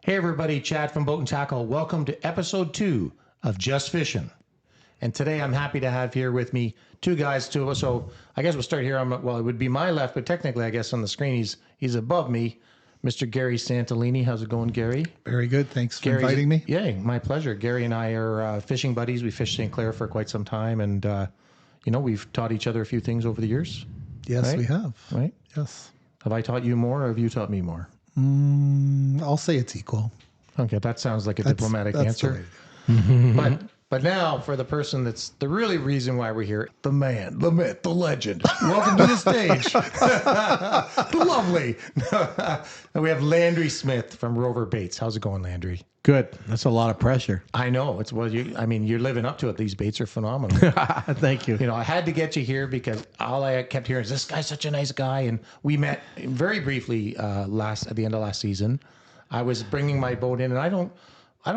Hey everybody, Chad from Boat and Tackle. Welcome to episode 2 of Just Fishing. And today I'm happy to have here with me two guys, two of us. So I guess we'll start here on, well, it would be my left, but technically I guess on the screen he's above me, Mr. Gary Santolini. How's it going, Gary? Very good. Thanks for inviting me. Yeah, my pleasure. Gary and I are fishing buddies. We fished St. Clair for quite some time, and we've taught each other a few things over the years. Yes, right? we have. Right? Yes. Have I taught you more, or have you taught me more? I'll say it's equal. Okay, that sounds like a diplomatic that's answer. the way But now for the person that's the really reason why we're here, the man, the myth, the legend. Welcome to the stage. The lovely. And we have Landry Smith from Rover Baits. How's it going, Landry? Good. That's a lot of pressure. I know. You're living up to it. These baits are phenomenal. Thank you. I had to get you here because all I kept hearing is this guy's such a nice guy. And we met very briefly at the end of last season. I was bringing my boat in, and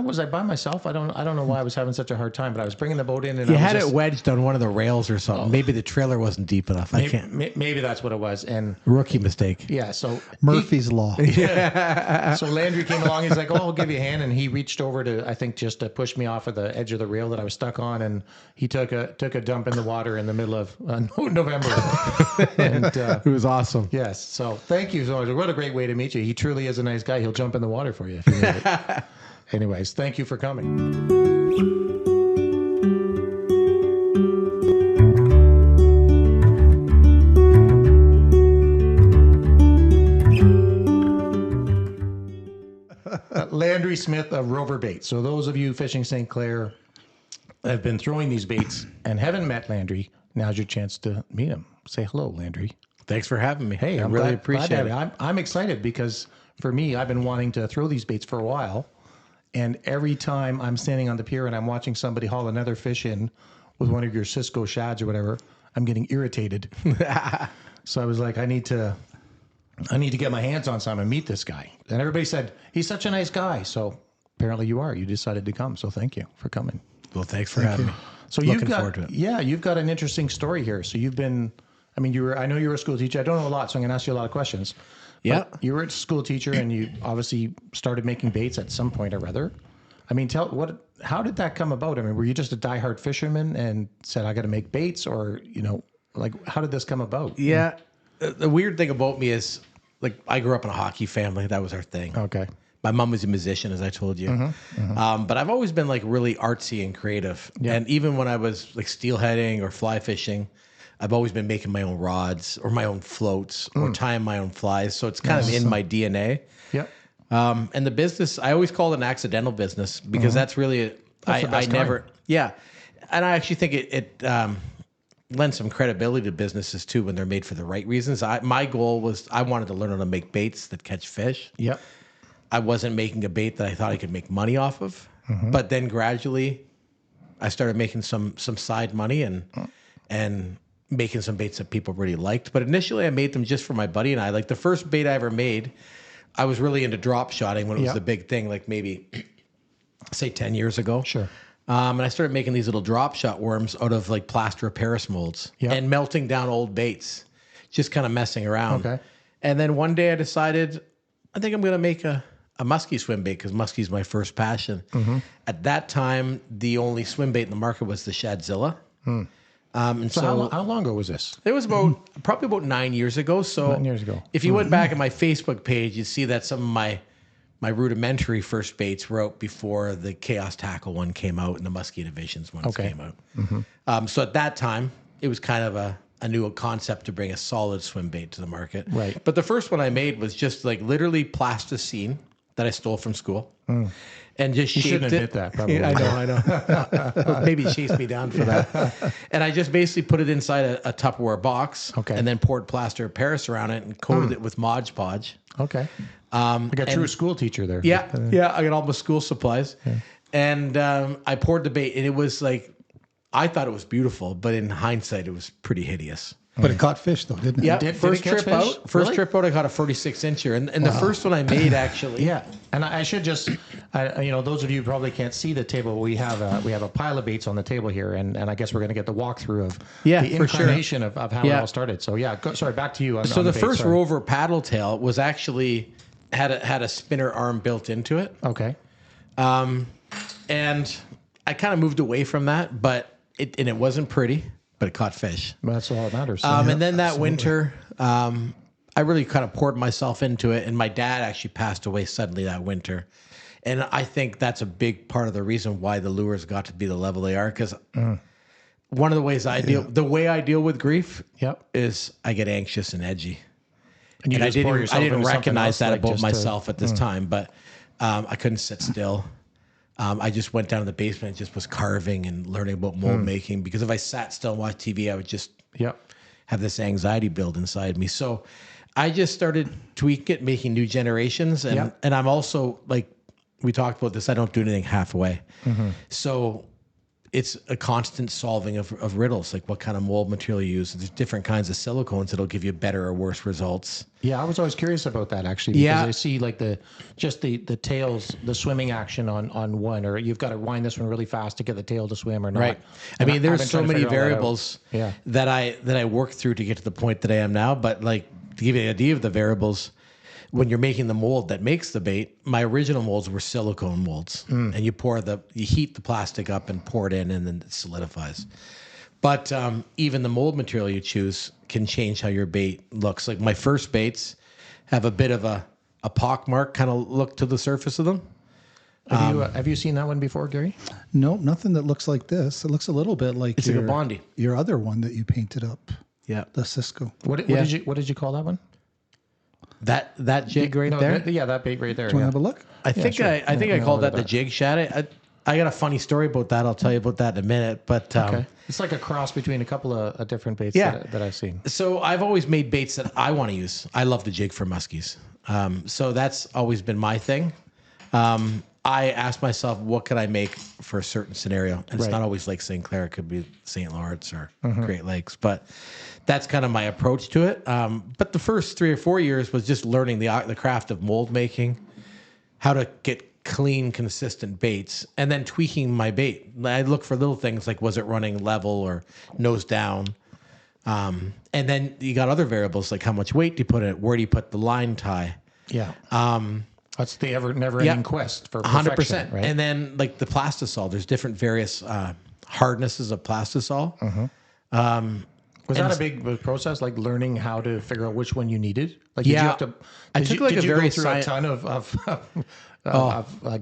was I by myself? I don't know why I was having such a hard time, but I was bringing the boat in, and you had it wedged on one of the rails or something. Oh. Maybe the trailer wasn't deep enough. Maybe that's what it was. And rookie mistake. Yeah. So Murphy's Law. Yeah. So Landry came along. He's like, "Oh, I'll give you a hand," and he reached over just to push me off of the edge of the rail that I was stuck on, and he took a dump in the water in the middle of November. And it was awesome. Yes. So thank you so much. What a great way to meet you. He truly is a nice guy. He'll jump in the water for you if you need it. Anyways, thank you for coming. Landry Smith of Rover Baits. So those of you fishing St. Clair have been throwing these baits and haven't met Landry, now's your chance to meet him. Say hello, Landry. Thanks for having me. Hey, I really appreciate it. I'm excited because for me, I've been wanting to throw these baits for a while. And every time I'm standing on the pier and I'm watching somebody haul another fish in with one of your Cisco shads or whatever, I'm getting irritated. So I was like, I need to get my hands on some and meet this guy. And everybody said, he's such a nice guy. So apparently you are. You decided to come. So thank you for coming. Well, thanks for having me. So Looking forward to it. Yeah, you've got an interesting story here. So you've been, I know you were a school teacher. I don't know a lot, so I'm going to ask you a lot of questions. Yeah. You were a school teacher and you obviously started making baits at some point or other. How did that come about? Were you just a diehard fisherman and said, I got to make baits, or, how did this come about? Yeah. The weird thing about me is, I grew up in a hockey family. That was our thing. Okay. My mom was a musician, as I told you. But I've always been really artsy and creative. Yeah. And even when I was steelheading or fly fishing, I've always been making my own rods or my own floats or tying my own flies. So it's kind of in my DNA. Yep. And the business, I always call it an accidental business because that's really, I never, yeah. And I actually think it lends some credibility to businesses too when they're made for the right reasons. My goal was I wanted to learn how to make baits that catch fish. Yep. I wasn't making a bait that I thought I could make money off of. But then gradually I started making some side money and making some baits that people really liked. But initially I made them just for my buddy and I. The first bait I ever made, I was really into drop shotting when it was the big thing, maybe say 10 years ago. Sure. And I started making these little drop shot worms out of plaster of Paris molds and melting down old baits, just kind of messing around. Okay. And then one day I decided, I think I'm going to make a musky swim bait because musky is my first passion. At that time, the only swim bait in the market was the Shadzilla. And so how long ago was this? It was probably about 9 years ago. So 9 years ago. If you went back at my Facebook page, you'd see that some of my rudimentary first baits were out before the Chaos Tackle one came out and the Musky Divisions ones came out. So at that time, it was kind of a new concept to bring a solid swim bait to the market. Right. But the first one I made was just literally plasticine that I stole from school. And just shaped it. You shouldn't admit that, probably. I know. Maybe it chased me down for that. And I just basically put it inside a Tupperware box. Okay. And then poured plaster of Paris around it and coated it with Mod Podge. Okay. Like a true school teacher there. Yeah. I got all my school supplies. Yeah. And I poured the bait, and it was I thought it was beautiful, but in hindsight, it was pretty hideous. But it caught fish, though, didn't it? Yeah, first trip out, I caught a 46-incher. And the first one I made, actually. Yeah, and I should just, those of you who probably can't see the table, we have a pile of baits on the table here, and I guess we're going to get the walkthrough of the incarnation of how it all started. So, sorry, back to you. So the first Rover paddle tail was actually had a spinner arm built into it. Okay. And I kind of moved away from that, but it wasn't pretty, but it caught fish. Well, that's all that matters. And then that winter, I really kind of poured myself into it. And my dad actually passed away suddenly that winter. And I think that's a big part of the reason why the lures got to be the level they are. Because one of the ways I deal with grief Yep. is I get anxious and edgy. And And I just pour didn't, yourself I didn't into something recognize else, that like, about just to- myself at this time, but I couldn't sit still. I just went down to the basement and just was carving and learning about mold making, because if I sat still and watched TV, I would just Yep. have this anxiety build inside me. So I just started tweaking it, making new generations. And, Yep. and I'm also, like we talked about this, I don't do anything halfway. So it's a constant solving of riddles, like what kind of mold material you use. There's different kinds of silicones that'll give you better or worse results. Yeah, I was always curious about that actually, because Yeah. I see like the tails, the swimming action on one, or you've got to wind this one really fast to get the tail to swim or not. Right. I And mean, I've there's been so trying to many figure all that out. variables Yeah. that I worked through to get to the point that I am now. But like, to give you an idea of the variables, when you're making the mold that makes the bait, my original molds were silicone molds, and you heat the plastic up and pour it in, and then it solidifies. But even the mold material you choose can change how your bait looks. Like my first baits have a bit of a pockmark kind of look to the surface of them. Have you seen that one before, Gary? No, nothing that looks like this. It looks a little bit like It's like a Bondi. your other one that you painted up, Yeah. the Cisco. What Yeah. did you call that one? That jig right No, there. that bait right there. Do you Yeah. want to have a look? I think sure. I think Yeah, I I'll called look that at the jig shad. I got a funny story about that. I'll tell you about that in a minute. But Okay. It's like a cross between a couple of different baits Yeah. that I've seen. so I've always made baits that I want to use. I love the jig for muskies. So that's always been my thing. I asked myself, what could I make for a certain scenario? And it's Right. not always Lake St. Clair. It could be St. Lawrence or Great Lakes. But that's kind of my approach to it. But the first 3 or 4 years was just learning the craft of mold making, how to get clean, consistent baits, and then tweaking my bait. I look for little things like, was it running level or nose down? And then you got other variables like how much weight do you put in it? Where do you put the line tie? Yeah. That's the never-ending quest for perfection, 100%. right? And then like the plastisol, there's different various hardnesses of plastisol. Was that a big process, like learning how to figure out which one you needed? Like, did you Yeah. have to? I did took you, like did a you very go through a ton of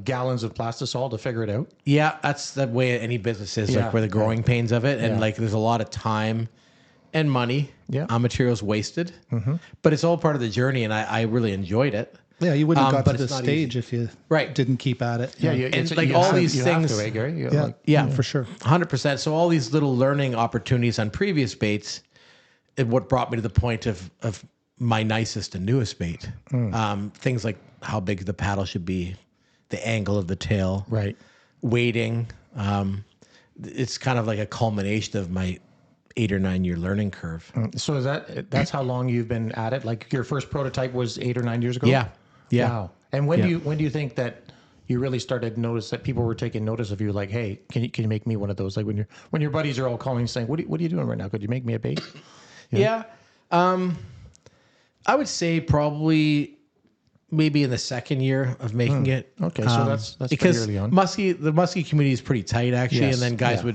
gallons of plastisol to figure it out? Yeah, that's the way any business is, Yeah, like where the growing pains of it. And Yeah. like there's a lot of time and money on materials wasted. But it's all part of the journey, and I really enjoyed it. Yeah, you wouldn't have got but to it's this not stage if you Right. didn't keep at it. And like all these things. Gary. Yeah, Like, yeah, for sure. 100%. So all these little learning opportunities on previous baits, what brought me to the point of my nicest and newest bait. Things like how big the paddle should be, the angle of the tail, right. weighting. It's kind of like a culmination of my 8 or 9 year learning curve. So that's how long you've been at it? Like your first prototype was 8 or 9 years ago? Yeah. Wow. And when do you think that you really started to notice that people were taking notice of you? Like, hey, can you make me one of those? Like when your buddies are all calling saying, what are you doing right now? Could you make me a bait? Yeah. I would say probably maybe in the second year of making it. Okay, so that's because pretty early on. the musky community is pretty tight actually, Yes, and then guys yeah.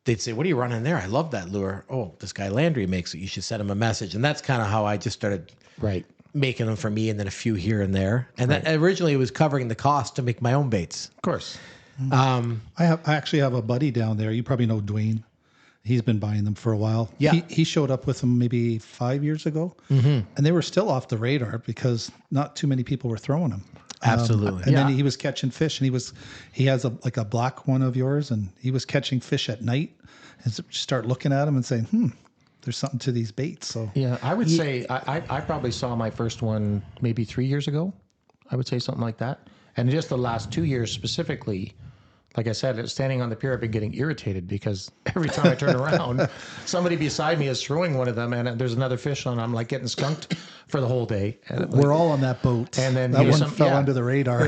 they'd say, "What are you running there? I love that lure. Oh, this guy Landry makes it. You should send him a message." And that's kind of how I just started Right. making them for me, and then a few here and there. And then originally it was covering the cost to make my own baits. Of course. I actually have a buddy down there. You probably know Dwayne. He's been buying them for a while. Yeah. He showed up with them maybe 5 years ago, and they were still off the radar because not too many people were throwing them. Absolutely. And Yeah. then he was catching fish, and he has a black one of yours, and he was catching fish at night, and so start looking at them and saying, there's something to these baits. So Yeah, I would say I probably saw my first one maybe 3 years ago. I would say something like that. And just the last 2 years specifically, like I said, standing on the pier, I've been getting irritated because every time I turn around, somebody beside me is throwing one of them, and there's another fish on. I'm like getting skunked for the whole day. And we're all on that boat. And then that you one some- fell yeah. under the radar.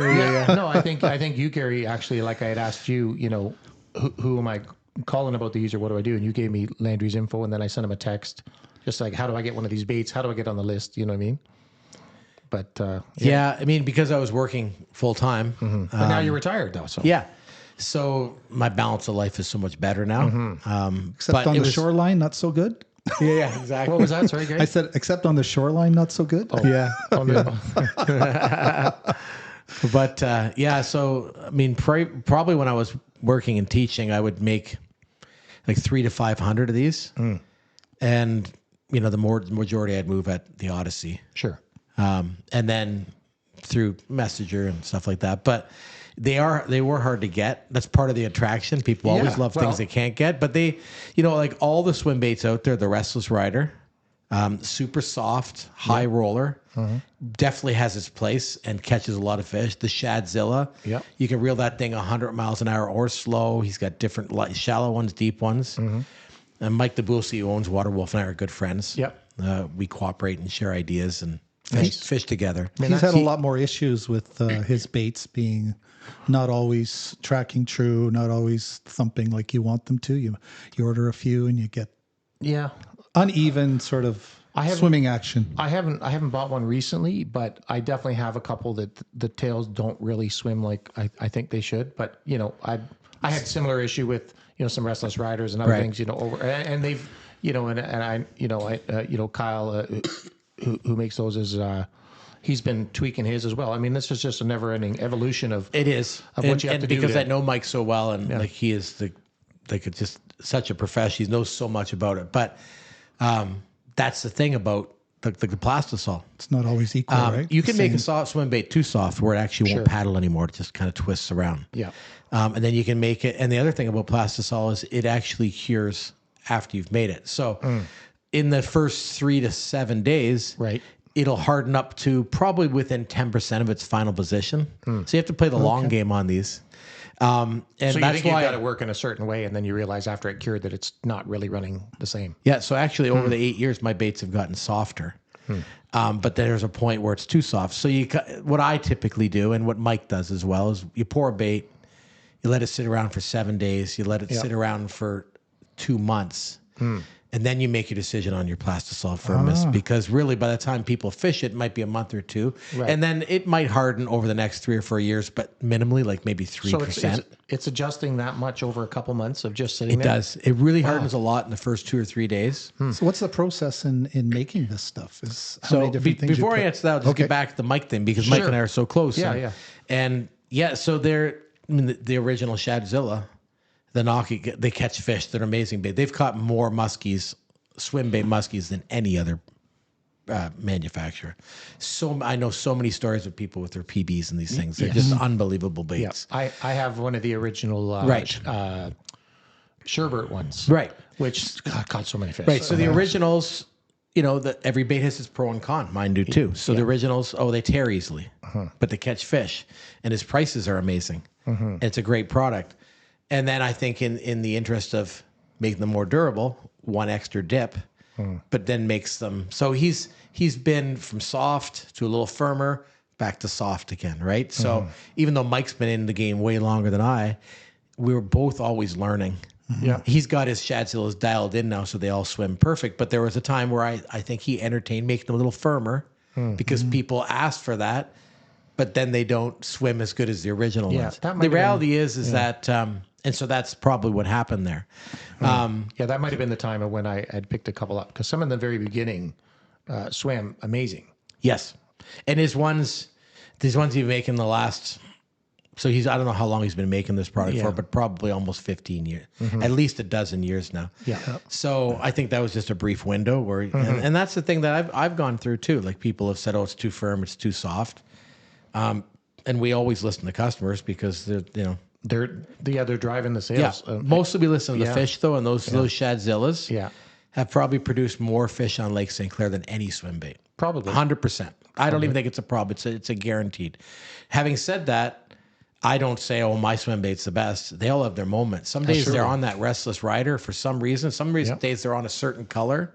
No, I think you, Gary, actually, like I had asked you, who am I calling about these or what do I do? And you gave me Landry's info, and then I sent him a text, just like, how do I get one of these baits? How do I get on the list? You know what I mean? But Yeah, I mean, because I was working full time. but now you're retired though. So Yeah. So my balance of life is so much better now. Except but on it the was- shoreline, not so good. Yeah, exactly. what was that? Sorry, Greg. I said, except on the shoreline, not so good. Yeah. Oh, no. But yeah, so I mean, probably when I was working and teaching, I would make like 300 to 500 of these, and the majority I'd move at the Odyssey, Sure. and then through Messenger and stuff like that. But they were hard to get. That's part of the attraction. People always love things they can't get, but they, like all the swim baits out there, the Restless Rider. Super soft, high roller, definitely has its place and catches a lot of fish. The Shadzilla, you can reel that thing 100 miles an hour or slow. He's got different shallow ones, deep ones. And Mike DeBulsi, who owns Waterwolf, and I are good friends. We cooperate and share ideas and fish together. He's had a lot more issues with his baits being not always tracking true, not always thumping like you want them to. You order a few and you get uneven sort of swimming action. I haven't bought one recently, but I definitely have a couple that the tails don't really swim like I think they should. But I had similar issue with some Restless Riders and other things over and they've Kyle who makes those is he's been tweaking his as well. I mean, this is just a never-ending evolution of it is of what you have to do. Because I know Mike so well, and like he is just such a professional. He knows so much about it, but. That's the thing about the plastisol. It's not always equal, right? You can make a soft swim bait too soft where it actually won't paddle anymore. It just kind of twists around. Yeah. And then you can make it. And the other thing about plastisol is it actually cures after you've made it. So in the first 3 to 7 days, it'll harden up to probably within 10% of its final position. So you have to play the long game on these. And so that's you've why got to work in a certain way, and then you realize after it cured that it's not really running the same. Yeah. So actually, over the 8 years, my baits have gotten softer. But there's a point where it's too soft. So what I typically do, and what Mike does as well, is you pour a bait, you let it sit around for 7 days, you let it sit around for 2 months. And then you make your decision on your plastisol firmness because really by the time people fish it might be a month or two. Right. And then it might harden over the next 3 or 4 years, but minimally, like maybe 3%. So it's adjusting that much over a couple months of just sitting there? It does. It really hardens a lot in the first 2 or 3 days. So what's the process in making this stuff? How many different things before I answer that, I'll just get back to the Mike thing because Mike and I are so close. And so the original Shadzilla, the Noki, they catch fish. They're amazing bait. They've caught more muskies, swim bait muskies, than any other manufacturer. So I know so many stories of people with their PBs and these things. They're just unbelievable baits. I have one of the original Sherbert ones. Right. Which caught so many fish. Right. So the originals, every bait has its pro and con. Mine do too. So the originals, they tear easily, but they catch fish. And his prices are amazing. It's a great product. And then I think in the interest of making them more durable, one extra dip, but then makes them. So he's been from soft to a little firmer, back to soft again, right? So even though Mike's been in the game way longer than we were both always learning. Yeah, he's got his Shadzillas dialed in now, so they all swim perfect. But there was a time where I think he entertained making them a little firmer because people asked for that, but then they don't swim as good as the original ones. The reality is that. And so that's probably what happened there. That might have been the time of when I had picked a couple up because some in the very beginning swam amazing. Yes. And these ones he make in the last, so I don't know how long he's been making this product for, but probably almost 15 years, at least a dozen years now. Yeah. So I think that was just a brief window where, and that's the thing that I've gone through too. Like people have said, it's too firm, it's too soft. And we always listen to customers because they're driving the sales. Yeah. Mostly we listen to the fish though, and those Shadzillas have probably produced more fish on Lake St. Clair than any swim bait. Probably 100%. I don't even think it's a problem. It's a guaranteed. Having said that, I don't say, my swim bait's the best. They all have their moments. Some days they're on that Restless Rider for some reason. Some days they're on a certain color.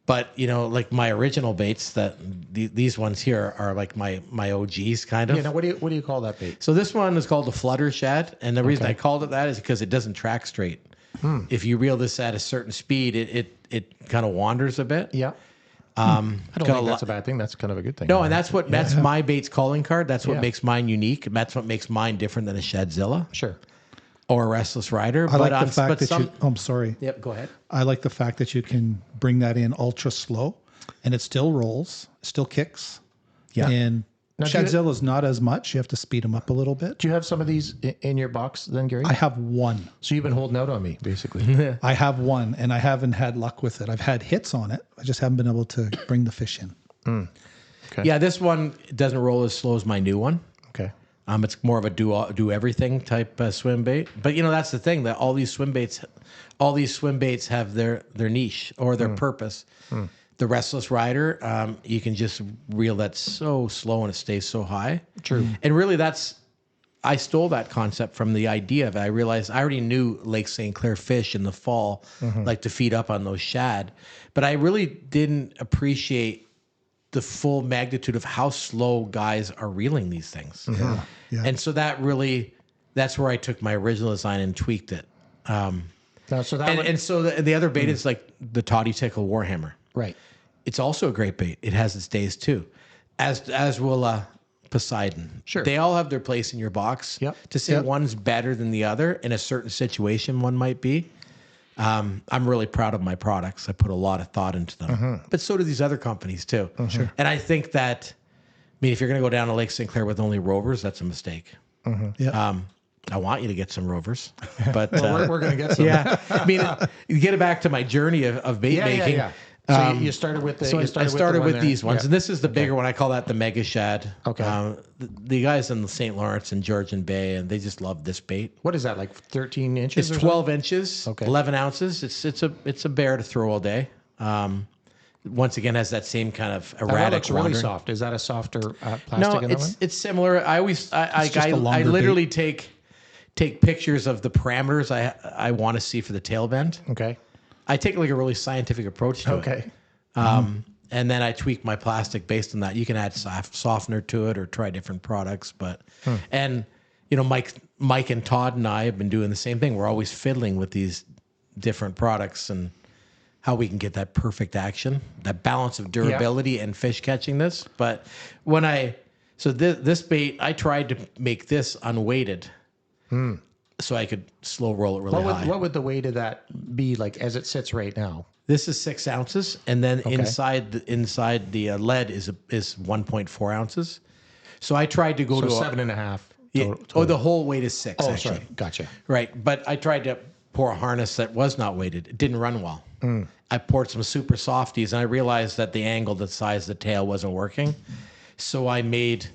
But like my original baits, these ones here are like my OGs kind of. Yeah. Now what do you call that bait? So this one is called the Flutter Shad, and the reason I called it that is because it doesn't track straight. If you reel this at a certain speed, it kind of wanders a bit. Yeah. I don't think that's a bad thing. That's kind of a good thing. No, and that's my baits calling card. That's what makes mine unique. That's what makes mine different than a Shadzilla. Sure. Or a Restless Rider. I like the fact that you... I'm sorry. Yep, go ahead. I like the fact that you can bring that in ultra slow, and it still rolls, still kicks. Yeah. And Shadzilla's not as much. You have to speed them up a little bit. Do you have some of these in your box then, Gary? I have one. So you've been holding out on me, basically. I have one, and I haven't had luck with it. I've had hits on it. I just haven't been able to bring the fish in. Okay. Yeah, this one doesn't roll as slow as my new one. Okay. It's more of a do everything type swim bait. But that's the thing, that all these swim baits have their niche or their purpose. The Restless Rider, you can just reel that so slow and it stays so high. True. And really I stole that concept from the idea of it. I realized I already knew Lake St. Clair fish in the fall like to feed up on those shad, but I really didn't appreciate the full magnitude of how slow guys are reeling these things. Yeah. And so that's where I took my original design and tweaked it. So the other bait is like the Toddy Tickle Warhammer. Right. It's also a great bait. It has its days too, as will Poseidon. Sure. They all have their place in your box. Yep. To say one's better than the other in a certain situation, one might be. I'm really proud of my products. I put a lot of thought into them, but so do these other companies too. Sure. And I think that, if you're going to go down to Lake St. Clair with only Rovers, that's a mistake. Yeah. I want you to get some Rovers, but we're going to get some. Yeah. You get it back to my journey of bait making. Yeah. So you started with the. I started with these ones, and this is the bigger one. I call that the Mega Shad. Okay. The guys in the St. Lawrence and Georgian Bay, and they just love this bait. What is that, like 13 inches? It's 12 inches, Okay. 11 ounces. It's a bear to throw all day. Once again, has that same kind of erratic. That looks really wandering. soft. Is that a softer plastic? No, in that one? it's similar. I longer literally take pictures of the parameters I want to see for the tail bend. Okay. I take like a really scientific approach to it. Okay. And then I tweak my plastic based on that. You can add softener to it or try different products. But and Mike and Todd and I have been doing the same thing. We're always fiddling with these different products and how we can get that perfect action, that balance of durability and fish catching this. But this bait, I tried to make this unweighted. So I could slow roll it really high. What would the weight of that be like as it sits right now? This is 6 ounces, and then inside the lead is 1.4 ounces. So I tried to go to 7.5. Yeah. The whole weight is 6. Actually. Sorry. Gotcha. Right, but I tried to pour a harness that was not weighted. It didn't run well. I poured some super softies, and I realized that the angle, the size of the tail wasn't working. So I made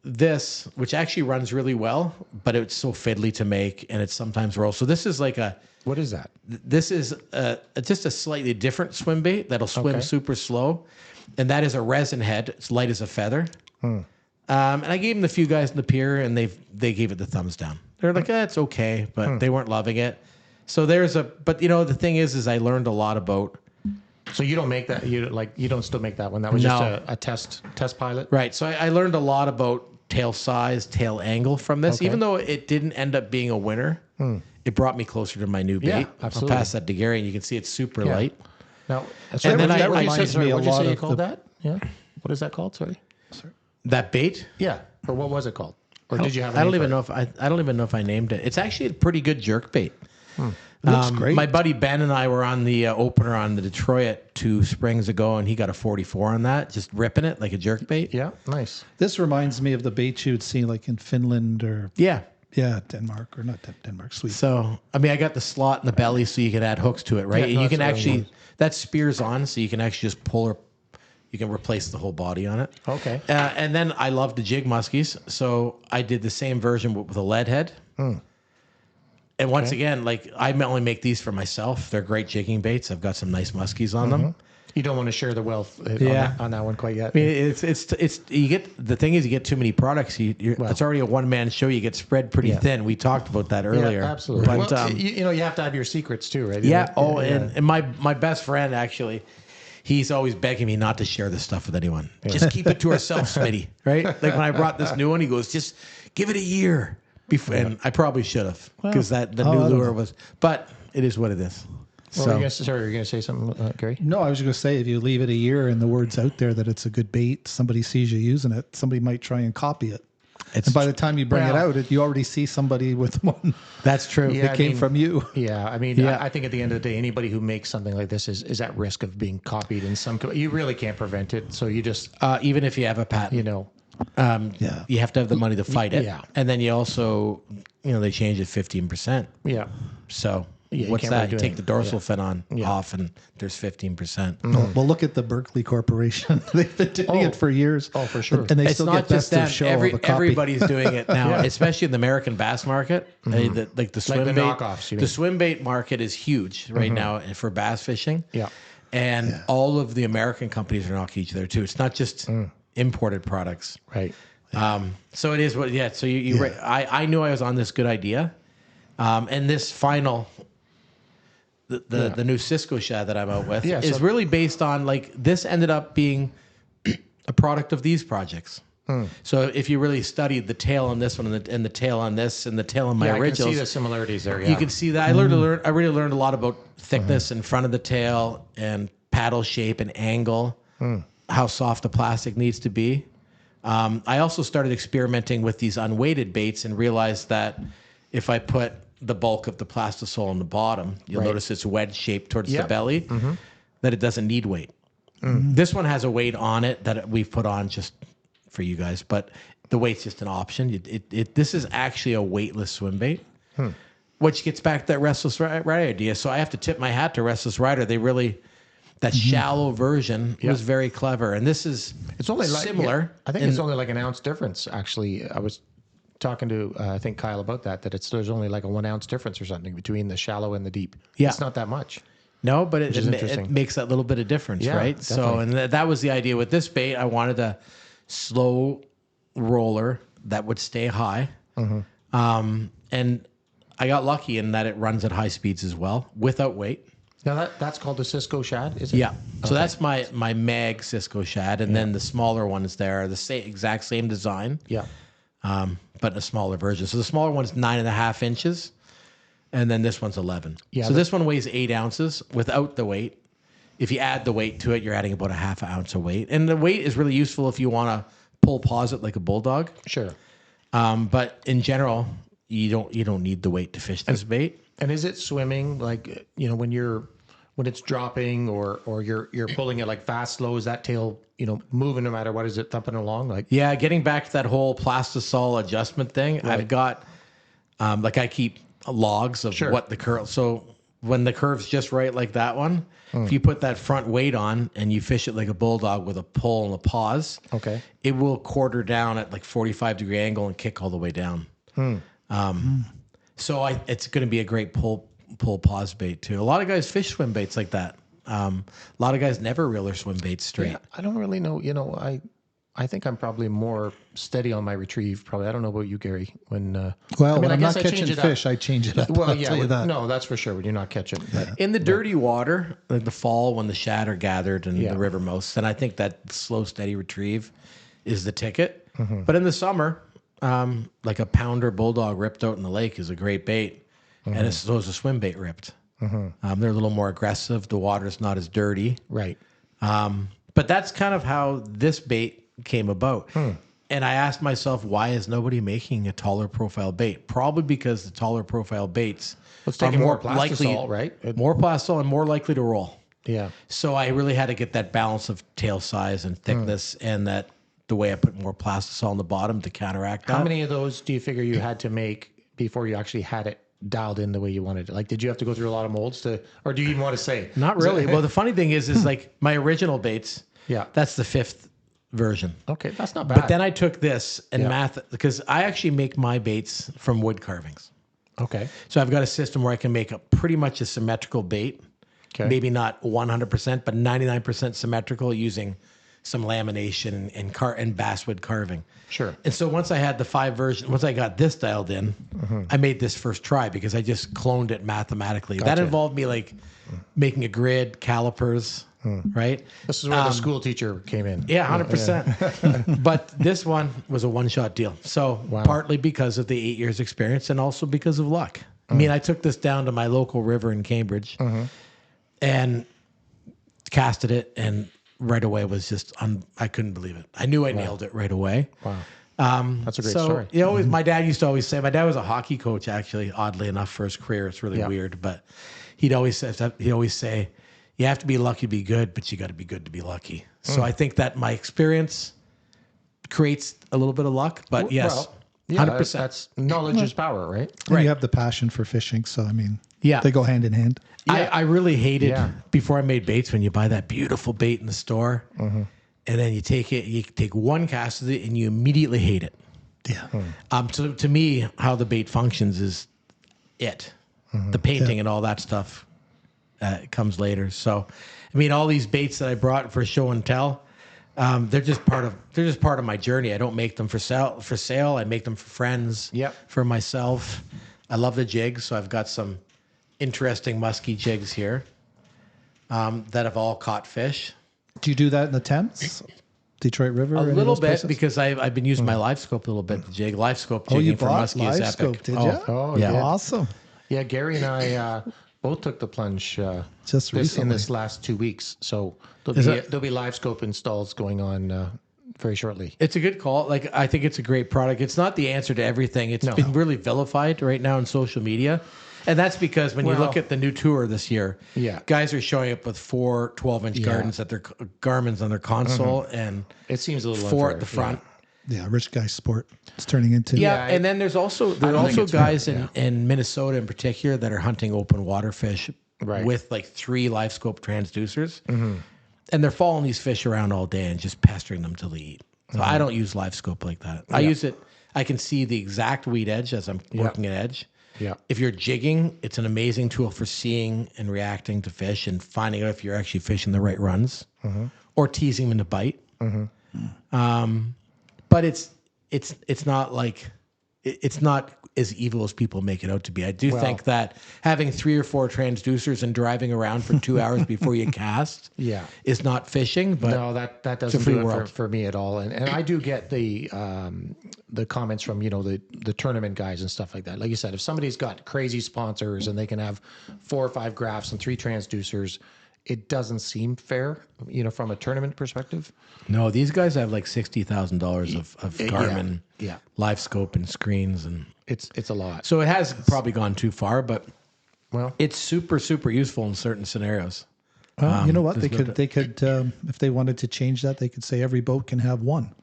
this, which actually runs really well, but it's so fiddly to make, and it sometimes rolls. So this is like what is that? This is just a slightly different swim bait that'll swim super slow, and that is a resin head. It's light as a feather. And I gave them a few guys in the pier, and they gave it the thumbs down. They're like, it's okay, but they weren't loving it. So but the thing is I learned a lot about. So you don't make that. You don't still make that one. That was just a test pilot. Right. So I learned a lot about tail size, tail angle from this. Even though it didn't end up being a winner, it brought me closer to my new bait. Yeah, absolutely. I'll pass that to Gary, and you can see it's super light. Now, and then that reminds me a what did you lot say you of called that? Yeah. What is that called? Sorry. That bait? Yeah. Or what was it called? Or did you have? I don't even know if I named it. It's actually a pretty good jerk bait. Looks great. My buddy Ben and I were on the opener on the Detroit 2 springs ago, and he got a 44 on that, just ripping it like a jerk bait. Yeah. Nice. This reminds me of the bait you'd see like in Finland or Denmark, or not Denmark, Sweden. So I got the slot in the belly, so you can add hooks to it, right? And you can actually that spears on, so you can actually just pull her. You can replace the whole body on it. Okay. And then I love the jig muskies, so I did the same version with a lead head. And once again, I only make these for myself. They're great jigging baits. I've got some nice muskies on them. You don't want to share the wealth on that one quite yet. It's you get the thing is you get too many products. It's already a one-man show. You get spread pretty thin. We talked about that earlier. Yeah, absolutely. But, you have to have your secrets too, right? Yeah. And my best friend actually, he's always begging me not to share this stuff with anyone. Just keep it to ourselves, Smitty. Right? Like when I brought this new one, he goes, just give it a year. And I probably should have, because the new lure was, but it is what it is. Well, were you going to say something, Gary? No, I was going to say, if you leave it a year and the word's out there that it's a good bait, somebody sees you using it, somebody might try and copy it. And by the time you bring it out, you already see somebody with one. That's true. It came from you. Yeah, I mean, I think at the end of the day, anybody who makes something like this is at risk of being copied in some. You really can't prevent it, so you just even if you have a patent, you have to have the money to fight it. Yeah, and then you also, they change it 15%. Yeah, so. Yeah, what's that? You take the dorsal fin off, and there's 15%. Mm-hmm. Well, look at the Berkeley Corporation. They've been doing it for years. Oh, for sure. And they it's still not get just best them. of show. Everybody's doing it now, especially in the American bass market. Like the swim bait, knockoffs. The swim bait market is huge right now for bass fishing. Yeah, and all of the American companies are knocking each other too. It's not just imported products, right? So it is what. Yeah. So I knew I was on this good idea, and this final. The new Cisco shad that I'm out with is really based on this ended up being a product of these projects. So if you really studied the tail on this one and the tail on this and the tail on my originals, I can see the similarities there. Yeah. You can see that. I really learned a lot about thickness in front of the tail and paddle shape and angle, how soft the plastic needs to be. I also started experimenting with these unweighted baits and realized that if I put the bulk of the plastisol on the bottom, you'll notice it's wedge shaped towards the belly, that it doesn't need weight. This one has a weight on it that we've put on just for you guys, but the weight's just an option. This is actually a weightless swim bait, which gets back to that Restless Rider idea. So I have to tip my hat to Restless Rider. They really, that shallow version was very clever. And this is similar. I think it's only like an ounce difference, actually. I was talking to I think Kyle about that there's only like a 1 ounce difference or something between the shallow and the deep. It's not that much. No, but it makes that little bit of difference, right? Definitely. So and that was the idea with this bait. I wanted a slow roller that would stay high, and I got lucky in that it runs at high speeds as well without weight. Now that's called the Cisco shad, is it? Yeah. So that's my mag Cisco shad, and then the smaller ones there, the exact same design. Yeah. But a smaller version. So the smaller one's 9.5 inches, and then this one's 11. Yeah, so this one weighs 8 ounces without the weight. If you add the weight to it, you're adding about a half an ounce of weight. And the weight is really useful if you want to pull pause it like a bulldog. Sure. But in general, you don't need the weight to fish this bait. And is it swimming when it's dropping or you're pulling it like fast, slow? Is that tail moving no matter what? Is it thumping along? Getting back to that whole plastisol adjustment thing, right. I've got I keep logs of what the curve. So when the curve's just right like that one, if you put that front weight on and you fish it like a bulldog with a pull and a pause, it will quarter down at 45-degree angle and kick all the way down. So it's going to be a great pull pause bait too. A lot of guys fish swim baits like that. A lot of guys never reel their swim baits straight. Yeah, I don't really know. I think I'm probably more steady on my retrieve. Probably. I don't know about you, Gary. When when I'm not catching fish, I change it up. Well, no, that's for sure. When you're not catching in the dirty water, like the fall when the shad are gathered and the river most, then I think that slow, steady retrieve is the ticket. But in the summer, like a pounder bulldog ripped out in the lake is a great bait. And so is a swim bait ripped. They're a little more aggressive. The water's not as dirty. Right. But that's kind of how this bait came about. And I asked myself, why is nobody making a taller profile bait? Probably because the taller profile baits are more likely, right? More plastisol and more likely to roll. Yeah. So I really had to get that balance of tail size and thickness and that the way I put more plastisol on the bottom to counteract that. How many of those do you figure you had to make before you actually had it dialed in the way you wanted it? Did you have to go through a lot of molds or do you even want to say? Not really. Well, the funny thing is my original baits, that's the 5th version. Okay, that's not bad. But then I took this and because I actually make my baits from wood carvings. Okay. So I've got a system where I can make pretty much a symmetrical bait. Okay. Maybe not 100%, but 99% symmetrical using some lamination and basswood carving. Sure. And so once I had the 5 version, once I got this dialed in, I made this first try because I just cloned it mathematically. Gotcha. That involved me making a grid, calipers, right? This is where the school teacher came in. Yeah, 100%. But this one was a one-shot deal. So partly because of the 8 years experience and also because of luck. I mean, I took this down to my local river in Cambridge and casted it, and right away was just I couldn't believe it. I knew I nailed it right away. Wow. That's a great So, story. you know, my dad used to always say, my dad was a hockey coach, actually, oddly enough, for his career. It's really weird, but he'd always say, you have to be lucky to be good, but you got to be good to be lucky. So I think that my experience creates a little bit of luck, but yes, Well, yeah, 100%. that's knowledge is power, right? And you have the passion for fishing, so I mean, Yeah. they go hand in hand. I really hated before I made baits when you buy that beautiful bait in the store and then you take one cast of it and you immediately hate it. Yeah. So to me, how the bait functions is the painting and all that stuff comes later. So, I mean, all these baits that I brought for show and tell, they're just part of my journey. I don't make them for sale. I make them for friends, for myself. I love the jigs, so I've got some interesting musky jigs here that have all caught fish. Do you do that in the Thames, Detroit River? A any of little those bit places? because I've been using my live scope a little bit. The jig live scope Oh, you jigging for bought musky is live epic. scope, did you? Oh, yeah. yeah. Awesome. Yeah, Gary and I both took the plunge Just in recently. this last 2 weeks. So there'll be live scope installs going on very shortly. It's a good call. Like, I think it's a great product. It's not the answer to everything. It's been really vilified right now on social media. And that's because when you look at the new tour this year, guys are showing up with 4 12-inch Garmins on their console and it seems a little 4 unfair. at the front. Yeah, rich guy sport. It's turning into. And then there's also guys in Minnesota in particular that are hunting open water fish with like 3 live scope transducers. And they're following these fish around all day and just pestering them till they eat. So I don't use live scope like that. I use it. I can see the exact weed edge as I'm working an edge. Yeah. If you're jigging, it's an amazing tool for seeing and reacting to fish and finding out if you're actually fishing the right runs or teasing them into bite. But it's not like it's not as evil as people make it out to be. I do think that having 3 or 4 transducers and driving around for 2 hours before you cast is not fishing. But no, that doesn't do it for me at all. And I do get the comments from the tournament guys and stuff like that. Like you said, if somebody's got crazy sponsors and they can have 4 or 5 graphs and 3 transducers, it doesn't seem fair, from a tournament perspective. No, these guys have like $60,000 of Garmin live scope and screens, and it's a lot. So it has probably gone too far, but it's super, super useful in certain scenarios. You know what? They could if they wanted to change that, they could say every boat can have one.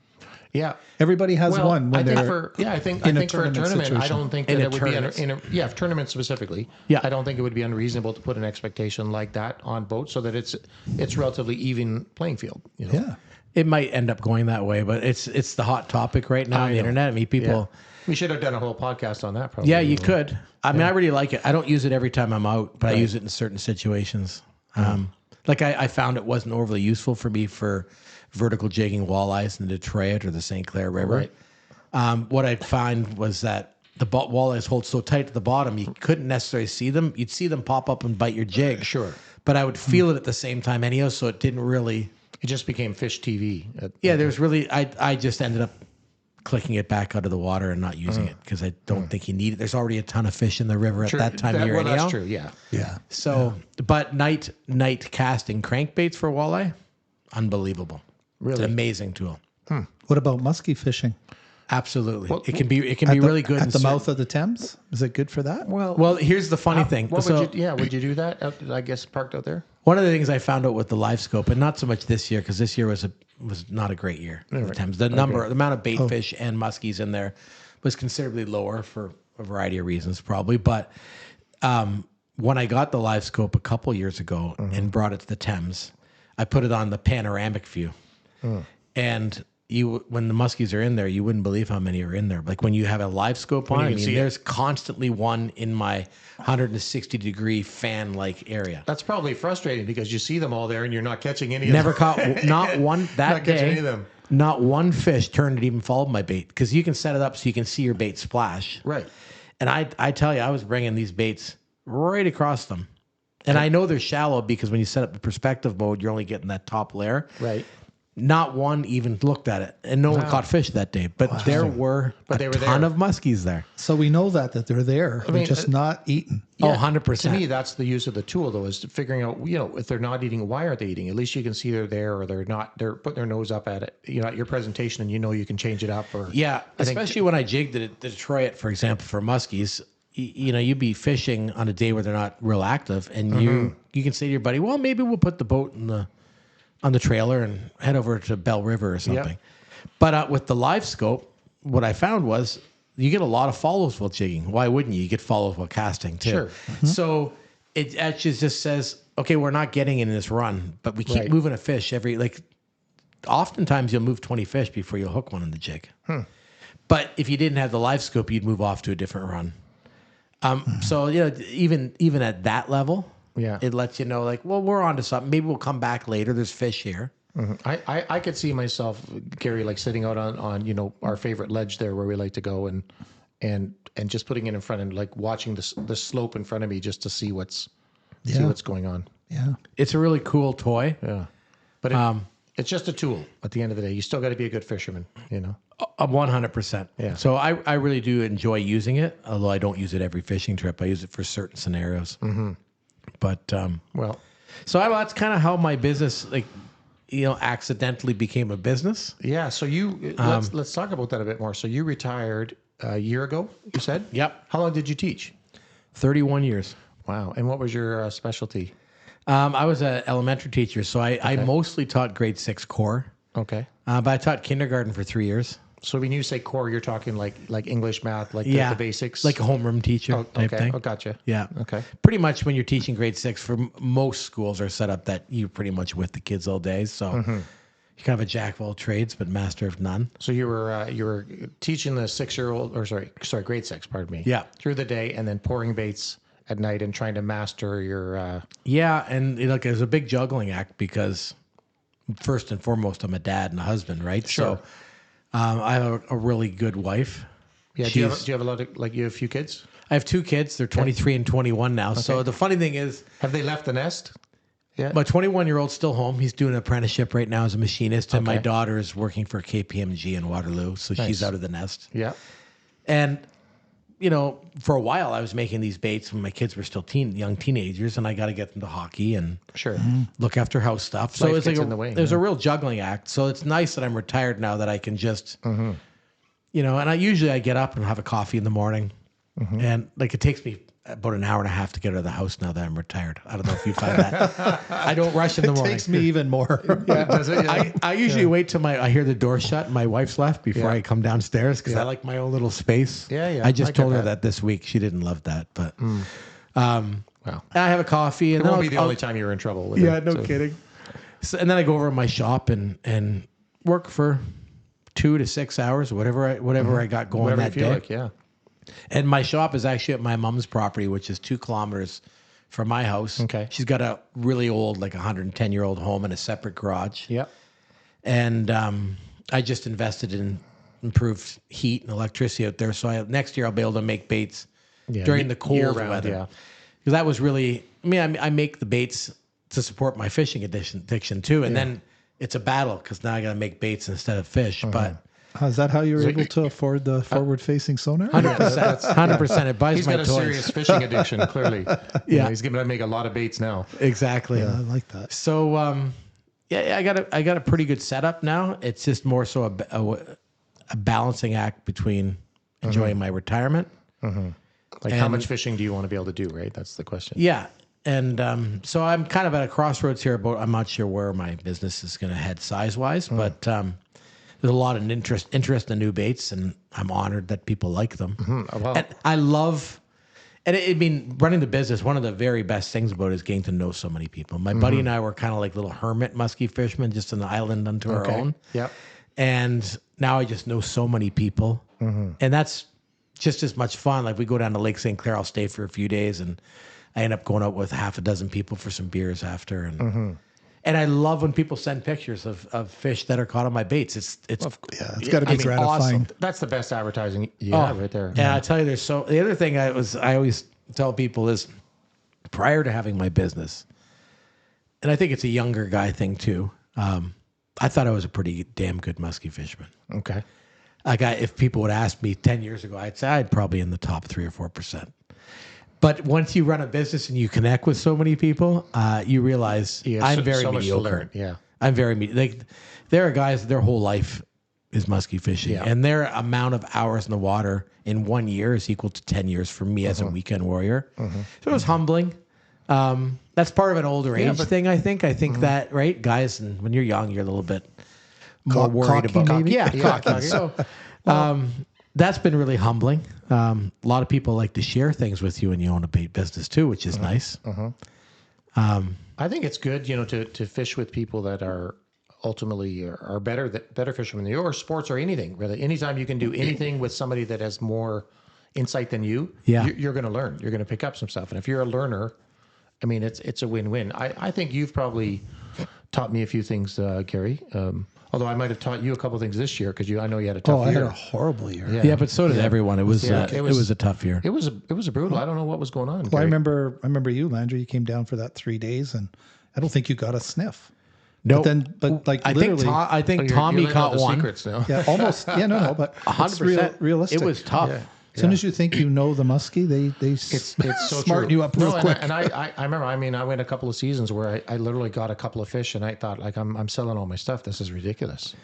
Yeah, everybody has one. When I think they're for a tournament, I don't think that it would be if tournament specifically. Yeah, I don't think it would be unreasonable to put an expectation like that on boats so that it's relatively even playing field. Yeah, it might end up going that way, but it's the hot topic right now on the internet. I mean, people. Yeah. We should have done a whole podcast on that. Probably. Yeah, you could. I mean, I really like it. I don't use it every time I'm out, but I use it in certain situations. Like I found it wasn't overly useful for me for vertical jigging walleyes in Detroit or the St. Clair River. Right. What I find was that the walleyes hold so tight at the bottom, you couldn't necessarily see them. You'd see them pop up and bite your jig. Sure. But I would feel it at the same time anyhow, so it didn't really... It just became fish TV. There's really... I just ended up clicking it back out of the water and not using it because I don't think you need it. There's already a ton of fish in the river at that time of year anyhow. That's true, yeah. So, but night casting crankbaits for walleye, unbelievable. Really? It's an amazing tool. What about musky fishing? Absolutely. It can be really good at the mouth of the Thames. Is it good for that? Well, here's the funny thing. Would you do that? I guess parked out there. One of the things I found out with the live scope, and not so much this year because this year was not a great year for the Thames. The amount of bait fish and muskies in there was considerably lower for a variety of reasons, probably. But when I got the live scope a couple years ago and brought it to the Thames, I put it on the panoramic view, and when the muskies are in there, you wouldn't believe how many are in there. Like when you have a live scope on, there's constantly one in my 160-degree fan-like area. That's probably frustrating because you see them all there and you're not catching any. Never of them. caught not one that not catching day. Any of them. Not one fish turned and even followed my bait because you can set it up so you can see your bait splash. Right. And I tell you, I was bringing these baits right across them. And I know they're shallow because when you set up the perspective mode, you're only getting that top layer. Right. Not one even looked at it, and no one caught fish that day. But there were a ton of muskies there. So we know that they're there. They're just not eating. Yeah, 100%. To me, that's the use of the tool, though, is figuring out, if they're not eating, why aren't they eating? At least you can see they're there, or they're not. They're putting their nose up at it. At your presentation, and you can change it up. Or especially when I jigged the Detroit, for example, for muskies. You'd be fishing on a day where they're not real active, and you can say to your buddy, well, maybe we'll put the boat on the trailer and head over to Bell River or something. Yep. But with the live scope, what I found was you get a lot of follows while jigging. Why wouldn't you? You get follows while casting too. Sure. Mm-hmm. So it actually just says, okay, we're not getting in this run, but we keep moving a fish oftentimes you'll move 20 fish before you'll hook one in the jig. But if you didn't have the live scope, you'd move off to a different run. So, even at that level, it lets you know, we're on to something. Maybe we'll come back later. There's fish here. Mm-hmm. I could see myself, Gary, sitting out on our favorite ledge there where we like to go and just putting it in front and watching the slope in front of me just to see what's going on. Yeah. It's a really cool toy. Yeah. But it's just a tool at the end of the day. You still got to be a good fisherman, 100%. Yeah. So I really do enjoy using it, although I don't use it every fishing trip. I use it for certain scenarios. Mm-hmm. But so that's kind of how my business accidentally became a business. Yeah. So let's talk about that a bit more. So you retired a year ago, you said? Yep. How long did you teach? 31 years. Wow. And what was your specialty? I was an elementary teacher, so I mostly taught grade 6 core. Okay. But I taught kindergarten for 3 years. So when you say core, you're talking like English, math, the basics? Like a homeroom teacher type thing. Oh, gotcha. Yeah. Okay. Pretty much when you're teaching grade 6, for most schools are set up that you're pretty much with the kids all day. So you're kind of a jack of all trades, but master of none. So you were teaching the 6-year-old, or grade 6, pardon me. Yeah. Through the day, and then pouring baits at night and trying to master your... and it was a big juggling act because first and foremost, I'm a dad and a husband, right? Sure. So I have a really good wife. Yeah. Do you have a lot of, you have a few kids? I have 2 kids. They're 23 and 21 now. Okay. So the funny thing is... Have they left the nest? Yeah. My 21-year-old's still home. He's doing an apprenticeship right now as a machinist. And my daughter is working for KPMG in Waterloo. So she's out of the nest. Yeah. And... for a while I was making these baits when my kids were still young teenagers, and I got to get them to hockey and look after house stuff. So it's there's a real juggling act. So it's nice that I'm retired now, that I can just, and I get up and have a coffee in the morning, and it takes me about an hour and a half to get out of the house now that I'm retired. I don't know if you find that. I don't rush in the morning. It takes me even more. Does it? Yeah. I usually wait till I hear the door shut and my wife's left before I come downstairs, because I like my own little space. Yeah. I just told her that this week. She didn't love that, but I have a coffee, and it won't be the only time you're in trouble with it. No kidding. So, and then I go over to my shop and work for 2 to 6 hours, whatever I got going that day. Yeah. And my shop is actually at my mom's property, which is 2 kilometers from my house. Okay. She's got a really old, 110-year-old home and a separate garage. Yep. And I just invested in improved heat and electricity out there. So next year I'll be able to make baits during the cold weather. Yeah. Because that was really, I make the baits to support my fishing addiction too. And then it's a battle because now I got to make baits instead of fish. But is that how you were able to afford the forward-facing sonar? 100%. 100%. It buys my toys. He's got a serious fishing addiction, clearly. He's going to make a lot of baits now. Exactly. Yeah, I like that. So, I got a pretty good setup now. It's just more so a balancing act between enjoying my retirement. How much fishing do you want to be able to do, right? That's the question. Yeah. And so I'm kind of at a crossroads here I'm not sure where my business is going to head size-wise, but there's a lot of interest in new baits, and I'm honored that people like them. Wow. And I love... And running the business, one of the very best things about it is getting to know so many people. My buddy and I were kind of like little hermit musky fishermen, just an island unto our own. Yep. And now I just know so many people. And that's just as much fun. Like we go down to Lake St. Clair, I'll stay for a few days, and I end up going out with half a dozen people for some beers after. And I love when people send pictures of fish that are caught on my baits. It's got to be gratifying. Awesome. That's the best advertising you have right there. And I tell you, the other thing I always tell people is, prior to having my business, and I think it's a younger guy thing too. I thought I was a pretty damn good musky fisherman. Okay. Like if people would ask me 10 years ago, I'd say I'd probably in the top 3 or 4%. But once you run a business and you connect with so many people, you realize I'm very mediocre. Yeah. I'm very like there are guys their whole life is musky fishing, and their amount of hours in the water in 1 year is equal to 10 years for me as a weekend warrior. So it was humbling. That's part of an older age thing, I think. I think that, right, guys, and when you're young, you're a little bit more worried about maybe? cocky. So that's been really humbling. A lot of people like to share things with you when you own a bait business too, which is nice. I think it's good, to fish with people that are ultimately are better fishermen than you, or sports or anything really. Anytime you can do anything with somebody that has more insight than you, you're going to learn. You're going to pick up some stuff. And if you're a learner, I mean, it's a win-win. I think you've probably taught me a few things, Gary. Although I might have taught you a couple of things this year because I know you had a tough year. I had a horrible year. Yeah, but so did everyone. It was it was a tough year. It was a brutal. I don't know what was going on. Well, I remember you, Landry. You came down for that 3 days, and I don't think you got a sniff. No, but like I literally, think Tommy caught one. Secrets now. Yeah, almost. Yeah, no, but 100%. realistic. It was tough. Yeah. As soon as you think you know the musky, they It's so smarten true. you up real quick. And I remember. I mean, I went a couple of seasons where I literally got a couple of fish, and I thought, like, I'm selling all my stuff. This is ridiculous.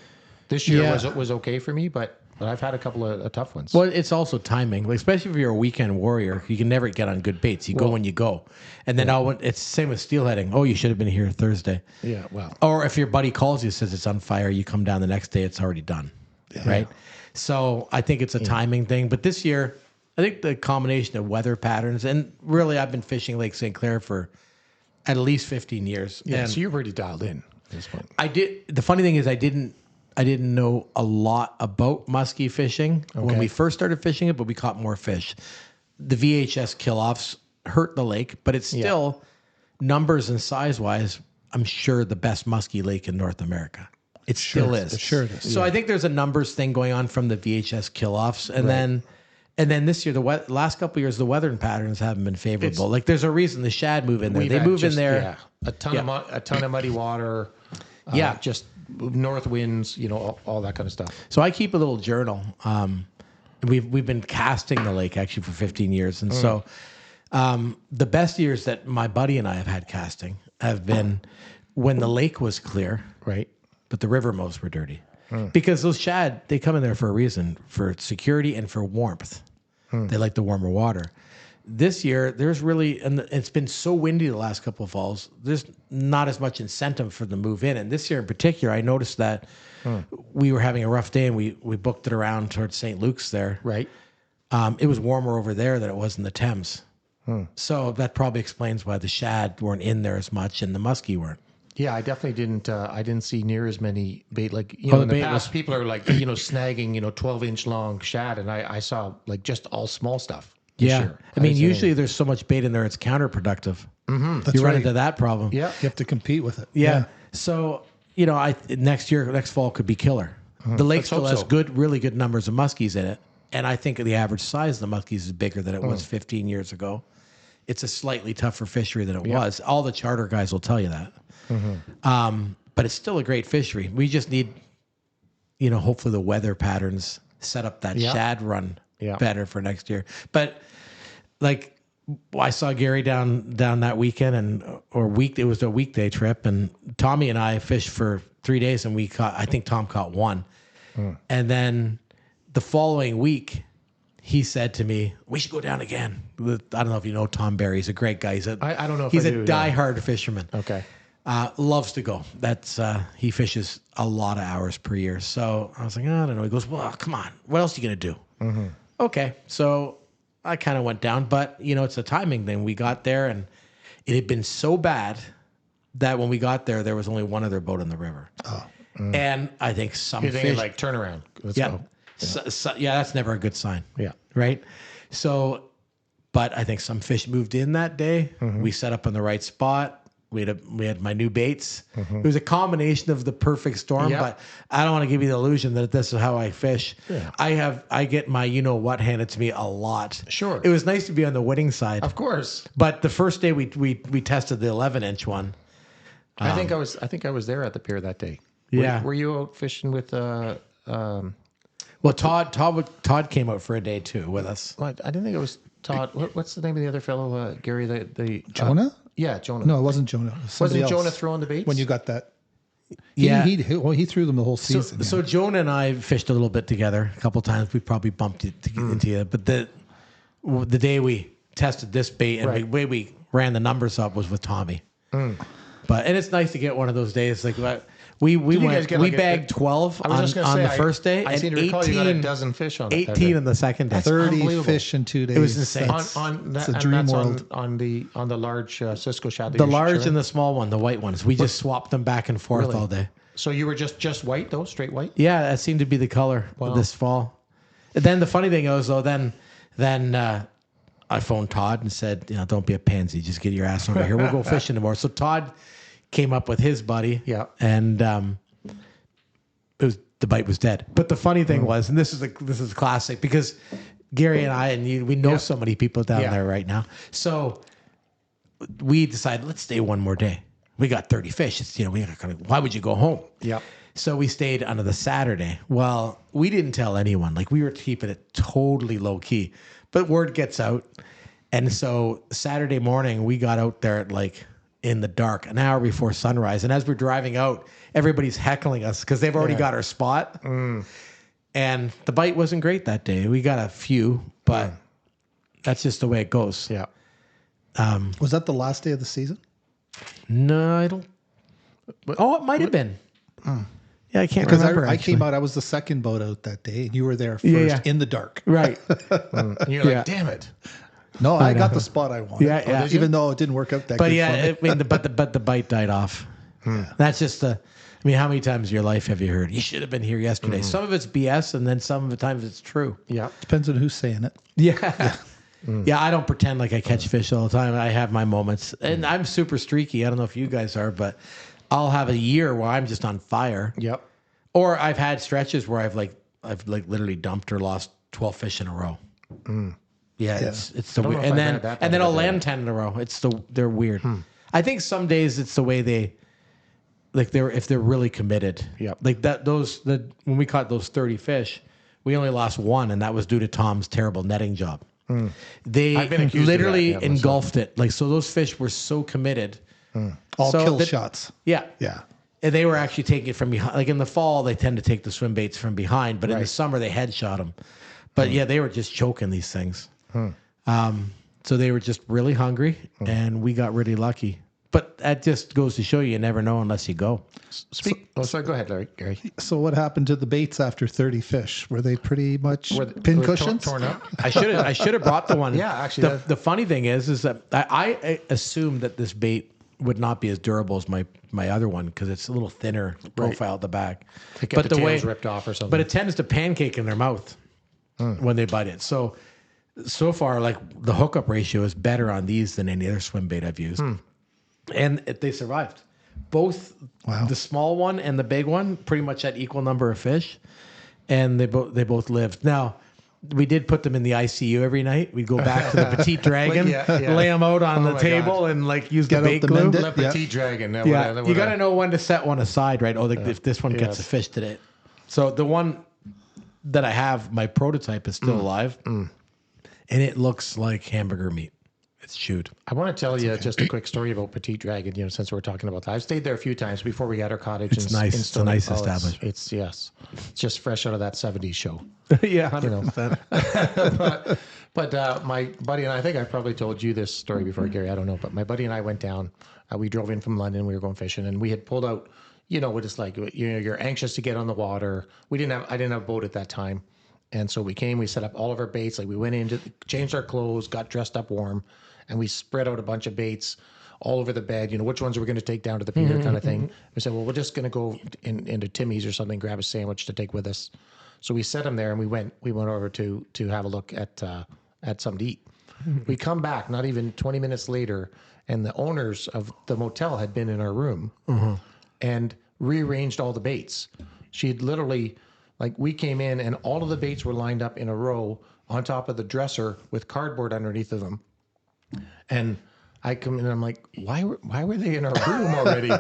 This year was okay for me, but I've had a couple of tough ones. Well, it's also timing, like, especially if you're a weekend warrior. You can never get on good baits. You go when you go, and then it's the same with steelheading. Oh, you should have been here Thursday. Yeah, well, or if your buddy calls you says it's on fire, you come down the next day, it's already done, right? So I think it's a timing thing. But this year, I think the combination of weather patterns, and really, I've been fishing Lake St. Clair for at least 15 years. yeah. And So you're already dialed in at this point. I did. The funny thing is, I didn't know a lot about musky fishing when we first started fishing it, but we caught more fish. The VHS kill-offs hurt the lake, but it's still numbers and size-wise, I'm sure the best musky lake in North America. It still is. Sure it is. So I think there's a numbers thing going on from the VHS kill-offs, and then this year, last couple of years, the weather patterns haven't been favorable. Like there's a reason the shad move in there. They move in there. Yeah, a ton of muddy water. Just north winds. All that kind of stuff. So I keep a little journal. We've been casting the lake actually for 15 years, and so the best years that my buddy and I have had casting have been when the lake was clear, Right. but the river mows were dirty. Because those shad, they come in there for a reason, for security and for warmth. They like the warmer water. This year, there's really, and it's been so windy the last couple of falls, there's not as much incentive for the move in. And this year in particular, I noticed that we were having a rough day and we booked it around towards St. Luke's there. Right. It was warmer over there than it was in the Thames. So that probably explains why the shad weren't in there as much and the musky weren't. Yeah, I definitely didn't. I didn't see near as many bait. Like in the past, people are like snagging 12-inch long shad, and I saw like just all small stuff. This year. I mean, usually there's so much bait in there, it's counterproductive. That's You run right. into that problem. Yeah. You have to compete with it. Yeah. So, next fall could be killer. The lake still has really good numbers of muskies in it. And I think the average size of the muskies is bigger than it was 15 years ago. It's a slightly tougher fishery than it was. All the charter guys will tell you that. But it's still a great fishery. We just need, hopefully the weather patterns set up that shad run better for next year. But like I saw Gary down that weekend it was a weekday trip, and Tommy and I fished for 3 days, and I think Tom caught one. And then the following week, he said to me, "We should go down again." I don't know if you know Tom Barry. He's a great guy. I don't know if he's I a do, diehard fisherman. Okay. Loves to go. That's he fishes a lot of hours per year. So I was like, I don't know. He goes, "Well, come on. What else are you gonna do?" Okay. So I kind of went down, but it's a timing thing. We got there, and it had been so bad that when we got there was only one other boat on the river. And I think some You're thinking fish like turn around. Let's yeah. go. So, that's never a good sign. Yeah. Right. So, but I think some fish moved in that day. We set up in the right spot. We had my new baits. It was a combination of the perfect storm, but I don't want to give you the illusion that this is how I fish. Yeah. I get my what handed to me a lot. Sure. It was nice to be on the winning side. Of course. But the first day we tested the 11-inch one. I think I was there at the pier that day. Yeah. Were you out fishing with? Well, Todd came out for a day too with us. I didn't think it was Todd. What's the name of the other fellow? Gary, the Jonah? Yeah, Jonah. No, it wasn't Jonah. It was somebody Wasn't else. Jonah throwing the baits When you got that? Yeah. He threw them the whole season. So Jonah and I fished a little bit together a couple times. We probably bumped into you, but the day we tested this bait and the way we ran the numbers up was with Tommy. But and it's nice to get one of those days like we bagged 12 on the first day I and seem to recall you got a dozen fish on it. 18 on the second day. 30 fish in 2 days. It was insane. It's a dream world. On the large Cisco shad. The large and the small one, the white ones. We just swapped them back and forth all day. So you were just white though, straight white? Yeah, that seemed to be the color of this fall. And then the funny thing was though, then I phoned Todd and said, don't be a pansy, just get your ass over here. We'll go fishing tomorrow. So Todd came up with his buddy. Yeah. And the bite was dead. But the funny thing was, and this is classic because Gary and I and you, we know so many people down there right now. So we decided let's stay one more day. We got 30 fish. It's why would you go home? Yeah. So we stayed on the Saturday. Well, we didn't tell anyone. Like we were keeping it totally low key. But word gets out. And so Saturday morning we got out there at in the dark, an hour before sunrise. And as we're driving out, everybody's heckling us because they've already got our spot. And the bite wasn't great that day. We got a few, but that's just the way it goes. Yeah. Was that the last day of the season? No, I don't. Oh, it might have been. Yeah, I can't Because remember. I came out, I was the second boat out that day, and you were there first in the dark. Right. And you're like, damn it. No, I got the spot I wanted. Yeah. Even though it didn't work out that But good for me. but the bite died off. That's just how many times in your life have you heard, you should have been here yesterday? Some of it's BS, and then some of the times it's true. Yeah. Depends on who's saying it. Yeah. Yeah, I don't pretend like I catch fish all the time. I have my moments. And I'm super streaky. I don't know if you guys are, but I'll have a year where I'm just on fire. Yep. Or I've had stretches where I've literally dumped or lost 12 fish in a row. Yeah, it's the weird. And then I'll land 10 in a row. They're weird. I think some days it's the way they if they're really committed. Yep. Like when we caught those 30 fish, we only lost one, and that was due to Tom's terrible netting job. They literally engulfed it. So those fish were so committed. All kill shots. Yeah. Yeah. And they were actually taking it from behind. Like in the fall, they tend to take the swim baits from behind, but in the summer they headshot them. But they were just choking these things. So they were just really hungry, and we got really lucky. But that just goes to show you never know unless you go. Sorry, go ahead, Larry. Gary. So what happened to the baits after 30 fish? Were they pretty much pin cushions? Torn up? I should have brought the one. Yeah, actually. The funny thing is that I assumed that this bait would not be as durable as my other one because it's a little thinner profile at the back. But the tail's ripped off or something. But it tends to pancake in their mouth when they bite it. So far, the hookup ratio is better on these than any other swim bait I've used. And they survived. Both the small one and the big one pretty much had equal number of fish, and they both lived. Now, we did put them in the ICU every night. We'd go back to the Petite Dragon, lay them out on the table, and use the bait glue. The Petite Dragon. You got to know when to set one aside, right? If this one gets a fish today. So the one that I have, my prototype is still alive, and it looks like hamburger meat. It's chewed. I want to tell you just a quick story about Petite Dragon, since we're talking about that. I've stayed there a few times before we got our cottage. It's nice. It's a nice establishment. It's just fresh out of that 70s show. Yeah, 100%. But my buddy and I think I probably told you this story before, Gary. I don't know. But my buddy and I went down. We drove in from London. We were going fishing, and we had pulled out. We're just you're anxious to get on the water. I didn't have a boat at that time. And so we came, we set up all of our baits. We went in, changed our clothes, got dressed up warm, and we spread out a bunch of baits all over the bed. Which ones we're going to take down to the pier kind of thing. We said, well, we're just going to go into Timmy's or something, grab a sandwich to take with us. So we set them there, and we went over to have a look at something to eat. We come back, not even 20 minutes later, and the owners of the motel had been in our room and rearranged all the baits. She had literally... we came in and all of the baits were lined up in a row on top of the dresser with cardboard underneath of them. And I come in and I'm like, why were they in our room already?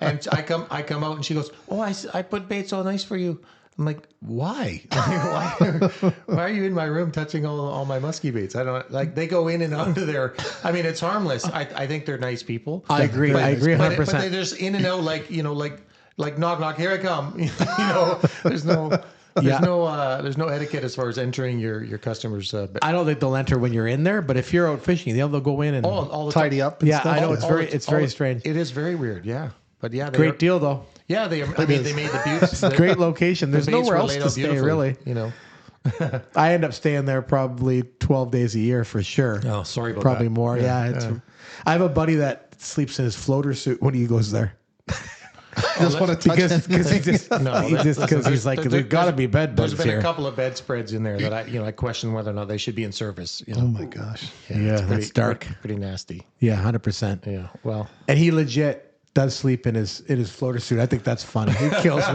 And I come out and she goes, oh, I put baits all nice for you. I'm like, why? Why are you in my room touching all my musky baits? I don't like. They go in and out of there. I mean, it's harmless. I think they're nice people. I agree. I agree 100%. But they're just in and out, like knock knock. Here I come. There's no. There's no etiquette as far as entering your customers. I don't think they'll enter when you're in there, but if you're out fishing, they'll go in and all the tidy time. up. And yeah, stuff. I know it's very strange. It is very weird. Yeah, but yeah, Great deal though. Yeah, they made the buttes. Great location. There's baits nowhere were else laid to out stay, beautifully, really. I end up staying there probably 12 days a year for sure. Oh, sorry about probably that. more. Yeah. I have a buddy that sleeps in his floater suit when he goes there. Just want to touch because he's like, there's got to be bed bugs There's been here. a couple of bedspreads in there that I question whether or not they should be in service. Oh my gosh. Yeah, that's dark. Pretty nasty. Yeah, 100%. Yeah. Well, and he legit does sleep in his floater suit. I think that's funny. He kills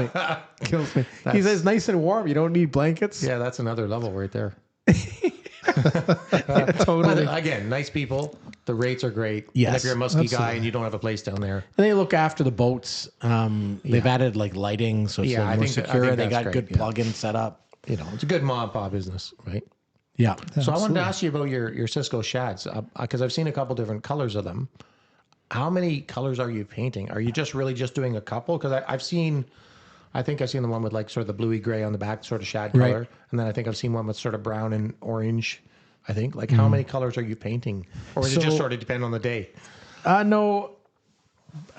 me. He says nice and warm. You don't need blankets. yeah, that's another level right there. Totally. But again, nice people. The rates are great. Yes, and if you're a musky guy absolutely. and you don't have a place down there, And they look after the boats. They've added like lighting, so it's Yeah, I more think secure. They that's got great, good yeah. plug-in set up. it's a good mom and pop business, right? Yeah. So I wanted to ask you about your Cisco shads because I've seen a couple different colors of them. How many colors are you painting? Are you just doing a couple? Because I think I've seen the one with like sort of the bluey gray on the back, sort of shad color, Right. and then I think I've seen one with sort of brown and orange. I think like how many colors are you painting, or does it just sort of depend on the day? No.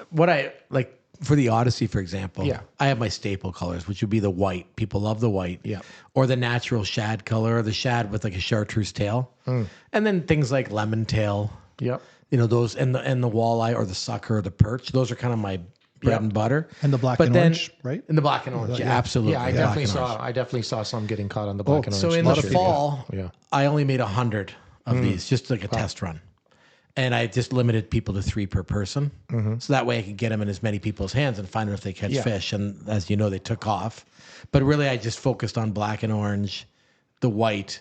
What I like for the Odyssey, for example, Yeah. I have my staple colors, which would be the white. People love the white. Yeah. Or the natural shad color, or the shad with like a chartreuse tail. And then things like lemon tail. Yep. Those and the walleye or the sucker or the perch. Those are kind of my bread and butter. And the black But and then- orange, right? And the black and orange, yeah, absolutely. Yeah, I Black definitely and saw. orange. I definitely saw some getting caught on the black and orange. So in the last year. fall, Yeah. I only made 100 of these, just like a test run. And I just limited people to 3 per person. So that way I could get them in as many people's hands and find out if they catch Yeah. fish. And as you know, they took off. But really, I just focused on black and orange, the white,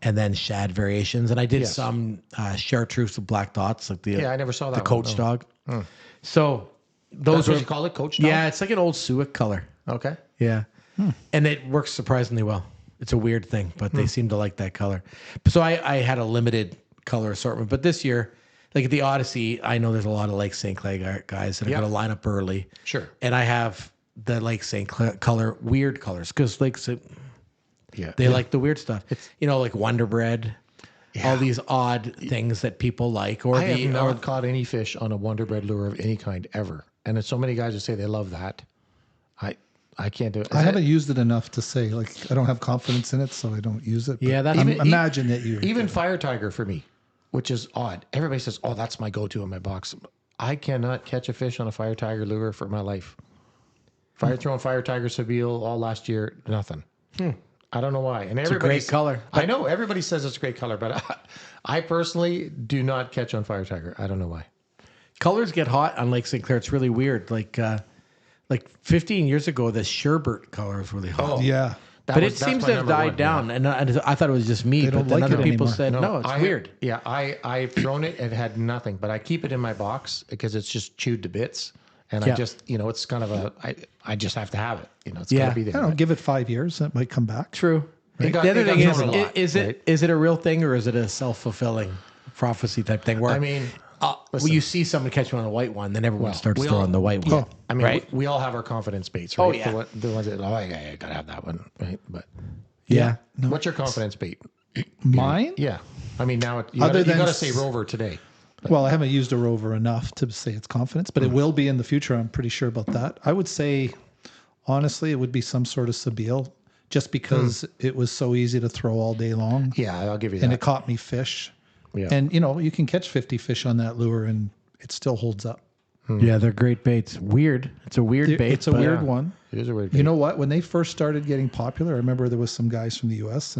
and then shad variations. And I did some chartreuse with black dots, like the I never saw that the one, coach no. dog. So those That's what are you call it, Coach dog? yeah, it's like an old Suic color. Okay. Yeah. And it works surprisingly well. It's a weird thing, but they seem to like that color. So I had a limited color assortment. But this year, like at the Odyssey, I know there's a lot of Lake St. Clair guys that are Yeah. going to line up early. Sure. And I have the Lake St. Clair color, weird colors, because Yeah. they like the weird stuff. Like Wonder Bread, all these odd things that people like. Or I have not caught any fish on a Wonder Bread lure of any kind ever. And there's so many guys that say they love that. I can't do it. I haven't used it enough to say, like, I don't have confidence in it, so I don't use it. Yeah, that's- imagine that you Even Fire Tiger for me, which is odd. Everybody says, "Oh, that's my go-to in my box." I cannot catch a fish on a Fire Tiger lure for my life. Throwing Fire Tiger Sebile all last year, nothing. I don't know why. And It's a great color. I know everybody says it's a great color, but I personally do not catch on Fire Tiger. I don't know why. Colors get hot on Lake St. Clair. It's really weird. Like 15 years ago, the sherbet color was really hot. Yeah. But it seems to have died down, and I thought it was just me. They But don't then like other it people anymore. said, no, it's weird. Yeah, I've thrown it and had nothing, but I keep it in my box because it's just chewed to bits. And I Yeah. just, it's kind of I just have to have it. It's Yeah. got to be I there. don't know, give it 5 years. It might come back. True. It got- the other it got thing is, thrown a lot, is right? it a real thing or is it a self-fulfilling prophecy type thing? Where I mean, when you see someone catch one on a white one, then everyone starts we all- throwing the white one. I mean, right? we all have our confidence baits, right? Oh, yeah. The ones that, I got to have that one, right? But Yeah. what's your confidence bait? Mine? Yeah. I mean, now you Other got than to say Rover today. Well, I haven't used a Rover enough to say it's confidence, but it will be in the future. I'm pretty sure about that. I would say, honestly, it would be some sort of Sebile, just because it was so easy to throw all day long. Yeah, I'll give you that. And it caught me fish. Yeah. And, you can catch 50 fish on that lure and it still holds up. Yeah, they're great baits. Weird. It's a weird bait. It's a but- weird one. It is a weird You bait. know what? When they first started getting popular, I remember there was some guys from the U.S.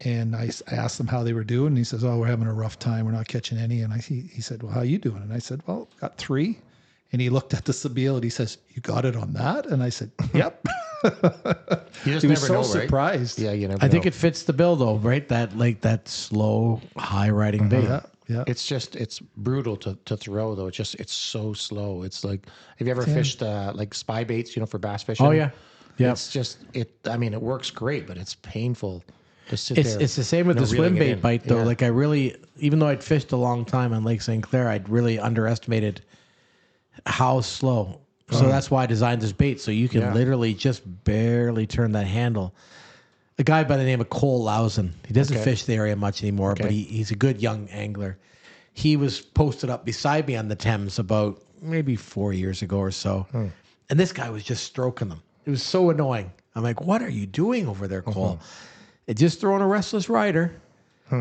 and I asked them how they were doing. And he says, "Oh, we're having a rough time. We're not catching any." And he said, "Well, how you doing?" And I said, "Well, got 3." And he looked at the Sebile and he says, "You got it on that?" And I said, "Yep." You just He was never so know, right? surprised. Yeah, you never I think know. it fits the bill though, right? That slow, high riding bait. Yeah. Yeah. It's brutal to throw though. It's so slow. It's like, have you ever fished like spy baits, for bass fishing? Oh yeah. Yeah. It's just I mean, it works great, but it's painful to sit there. It's the same with the swim reeling it bait in. bite though. Yeah. Like I really, even though I'd fished a long time on Lake St. Clair, I'd really underestimated how slow. So that's why I designed this bait. So you can literally just barely turn that handle. A guy by the name of Cole Lowson, he doesn't fish the area much anymore, but he's a good young angler. He was posted up beside me on the Thames about maybe 4 years ago or so. And this guy was just stroking them. It was so annoying. I'm like, what are you doing over there, Cole? It just throwing a restless rider.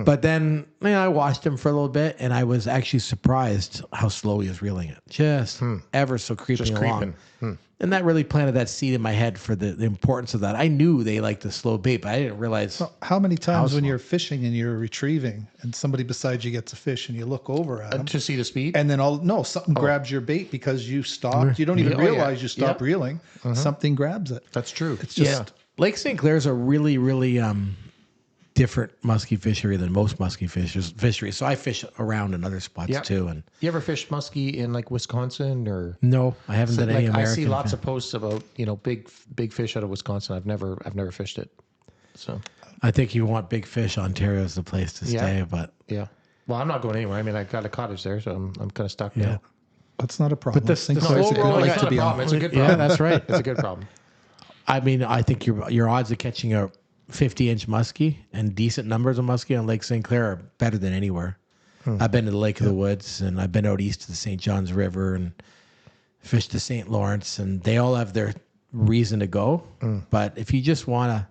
But then I watched him for a little bit, and I was actually surprised how slow he was reeling it. Just ever so creeping along. And that really planted that seed in my head for the importance of that. I knew they liked the slow bait, but I didn't realize. So how many times when you're fishing and you're retrieving and somebody beside you gets a fish and you look over at them to see the speed? and then something grabs your bait because you stopped. You don't even realize you stopped reeling. Something grabs it. That's true. It's just Lake St. Clair is a really, really different musky fishery than most musky fisheries. So I fish around in other spots too. And you ever fished musky in like Wisconsin or? No, I haven't done any American. I see lots of posts about big fish out of Wisconsin. I've never fished it. So I think you want big fish. Ontario is the place to stay. But yeah, well, I'm not going anywhere. I mean, I got a cottage there, so I'm kind of stuck now. that's not a problem. But St. the Clair's slow a good rolling- lake It's to not a be on. problem. It's a good problem. Yeah, that's right. It's a good problem. I mean, I think your odds of catching a 50-inch muskie and decent numbers of muskie on Lake St. Clair are better than anywhere. I've been to the Lake of the Woods, and I've been out east to the St. Johns River and fished the St. Lawrence, and they all have their reason to go. But if you just want to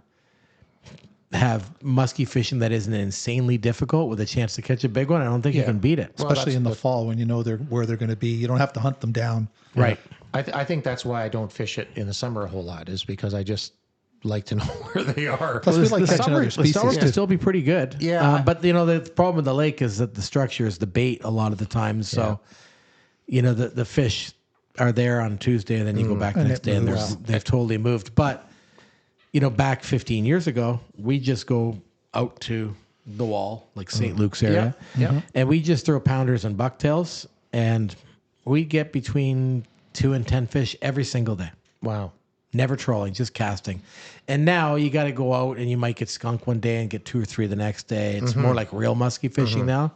have muskie fishing that isn't insanely difficult with a chance to catch a big one, I don't think you can beat it. Especially in the fall when you know where they're going to be. You don't have to hunt them down. Right. I think that's why I don't fish it in the summer a whole lot, is because I just like to know where they are. Plus, we like catching other The species summer too. can still be pretty good. Yeah. But the problem with the lake is that the structure is the bait a lot of the time. So, the fish are there on Tuesday and then you go back the next day and they've totally moved. But, back 15 years ago, we just go out to the wall, like St. Luke's area. Yeah. And we just throw pounders and bucktails, and we get between 2 and 10 fish every single day. Wow. Never trolling, just casting. And now you got to go out and you might get skunk one day and get 2 or 3 the next day. It's more like real musky fishing now.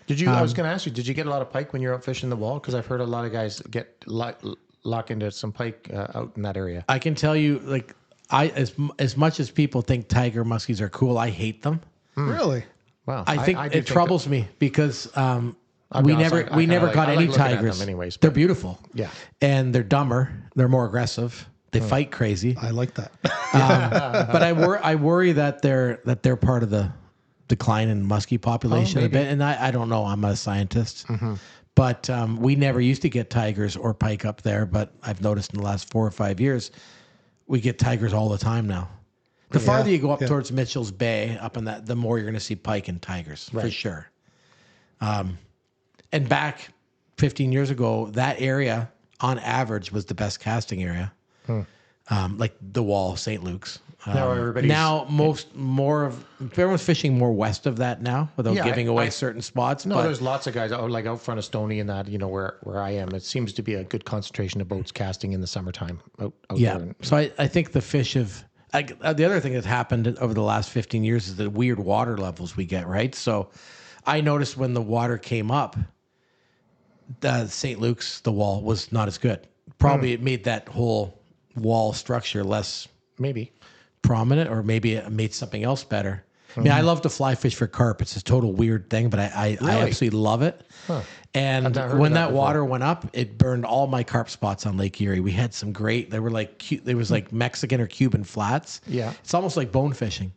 Did you? I was going to ask you. Did you get a lot of pike when you're out fishing the wall? Because I've heard a lot of guys get lock into some pike out in that area. I can tell you, like, as much as people think tiger muskies are cool, I hate them. Really? Wow. I think do it troubles me because I'll we be honest, never I like got any looking at them tigers. anyways, They're but- beautiful. Yeah. And they're dumber. They're more aggressive. They fight crazy. I like that. But I worry that they're part of the decline in muskie population a bit. And I don't know. I'm not a scientist. But we never used to get tigers or pike up there. But I've noticed in the last 4 or 5 years, we get tigers all the time now. The farther you go up towards Mitchell's Bay, up in that, the more you're going to see pike and tigers for sure. And back 15 years ago, that area on average was the best casting area. Like the wall, St. Luke's. Everyone's fishing more west of that now without giving away certain spots. No, there's lots of guys like out front of Stony and that, where I am. It seems to be a good concentration of boats casting in the summertime out there. So I think the fish have. The other thing that's happened over the last 15 years is the weird water levels we get, right? So I noticed when the water came up, the St. Luke's, the wall was not as good. Probably it made that whole wall structure less Maybe. prominent, or maybe it made something else better. I mean, I love to fly fish for carp. It's a total weird thing, but I absolutely love it. And when that water went up, it burned all my carp spots on Lake Erie. We had some great, they were like, there was like Mexican or Cuban flats. Yeah. It's almost like bone fishing.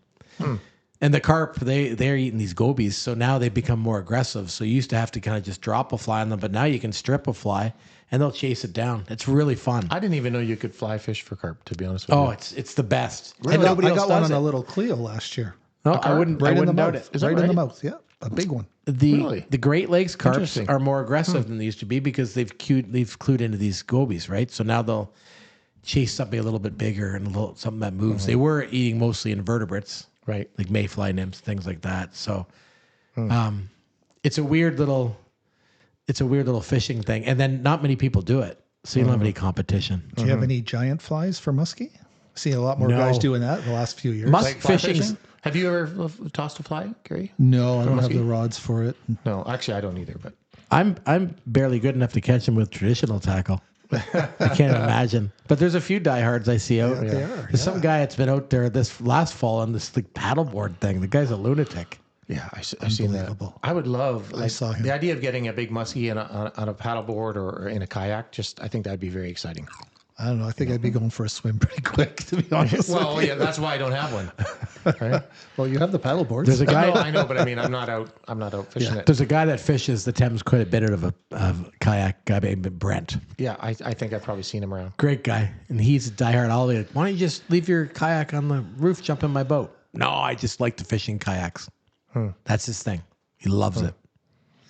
And the carp, they're eating these gobies. So now they've become more aggressive. So you used to have to kind of just drop a fly on them, but now you can strip a fly and they'll chase it down. It's really fun. I didn't even know you could fly fish for carp, to be honest with you. Oh, it's the best. I And nobody else got one does on it. a little Cleo last year. No, I wouldn't Right in the doubt mouth. it. Right in the mouth. Yeah, a big one. Really? The Great Lakes carps Interesting. are more aggressive than they used to be because they've clued into these gobies, right? So now they'll chase something a little bit bigger and something that moves. They were eating mostly invertebrates, Right. like mayfly nymphs, things like that. So it's a weird little fishing thing, and then not many people do it, so you don't have any competition. Do you have any giant flies for muskie? Seen a lot more guys doing that in the last few years. Musk fishing. Have you ever tossed a fly, Gary? No, I don't have the rods for it. No, actually, I don't either. But I'm barely good enough to catch them with traditional tackle. I can't imagine. But there's a few diehards I see out. There's some guy that's been out there this last fall on this like paddleboard thing. The guy's a lunatic. Yeah, I've seen that. I would love. Like, I saw him. The idea of getting a big muskie on a paddleboard or in a kayak. I think that'd be very exciting. I don't know. I think I'd be going for a swim pretty quick, to be honest. Well, yeah, that's why I don't have one. Right? Well, you have the paddle boards. There's a guy. No, I know, but I mean, I'm not out fishing it. There's a guy that fishes the Thames quite a bit of a kayak guy named Brent. Yeah, I think I've probably seen him around. Great guy, and he's a diehard. I'll be like, why don't you just leave your kayak on the roof, jump in my boat? No, I just like to fish in kayaks. That's his thing. He loves it.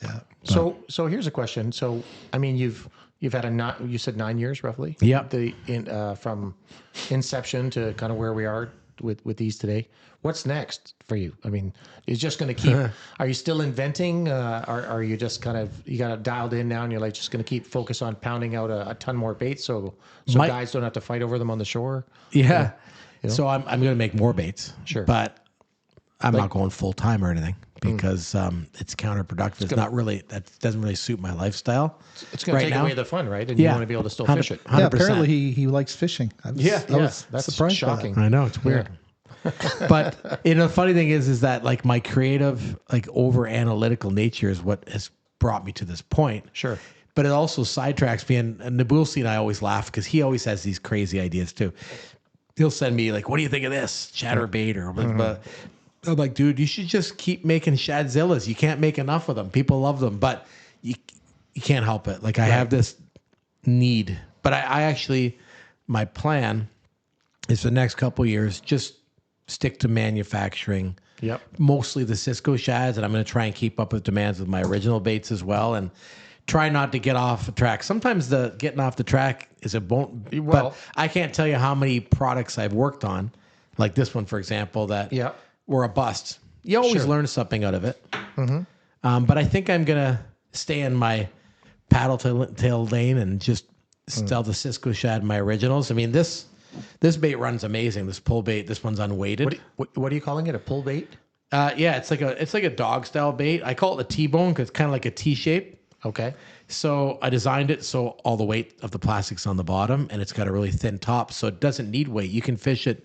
Yeah. So here's a question. So I mean, you've had you said 9 years roughly. Yeah. From inception to kind of where we are with these today. What's next for you? I mean, is just going to keep? Are you still inventing? Are you just kind of you got it dialed in now, and you're like just going to keep focus on pounding out a ton more baits, so guys don't have to fight over them on the shore? Yeah. You know? So I'm going to make more baits. Sure. But I'm not going full time or anything because it's counterproductive. It's not really, that doesn't really suit my lifestyle. It's going to take away the fun, right? And you want to be able to still fish it. 100%. Yeah, apparently he likes fishing. That's surprised shocking. by that. I know, it's weird. But the funny thing is that like my creative, like over analytical nature is what has brought me to this point. Sure. But it also sidetracks me. And Nabulsi and I always laugh because he always has these crazy ideas too. He'll send me like, what do you think of this chatterbait or I'm like, dude, you should just keep making shadzillas. You can't make enough of them. People love them, but you can't help it. Like I have this need, but I actually, my plan is for the next couple of years, just stick to manufacturing. Yep. Mostly the Cisco shads, and I'm going to try and keep up with demands with my original baits as well, and try not to get off the track. Sometimes the getting off the track is a bone. But I can't tell you how many products I've worked on, like this one, for example, that were a bust. You always learn something out of it. But I think I'm going to stay in my paddle tail lane and just sell the Cisco shad, my originals. I mean, this bait runs amazing. This pull bait, this one's unweighted. What are you calling it? A pull bait? Yeah, it's like a dog style bait. I call it a T-bone because it's kind of like a T shape. Okay. So I designed it so all the weight of the plastic's on the bottom, and it's got a really thin top, so it doesn't need weight. You can fish it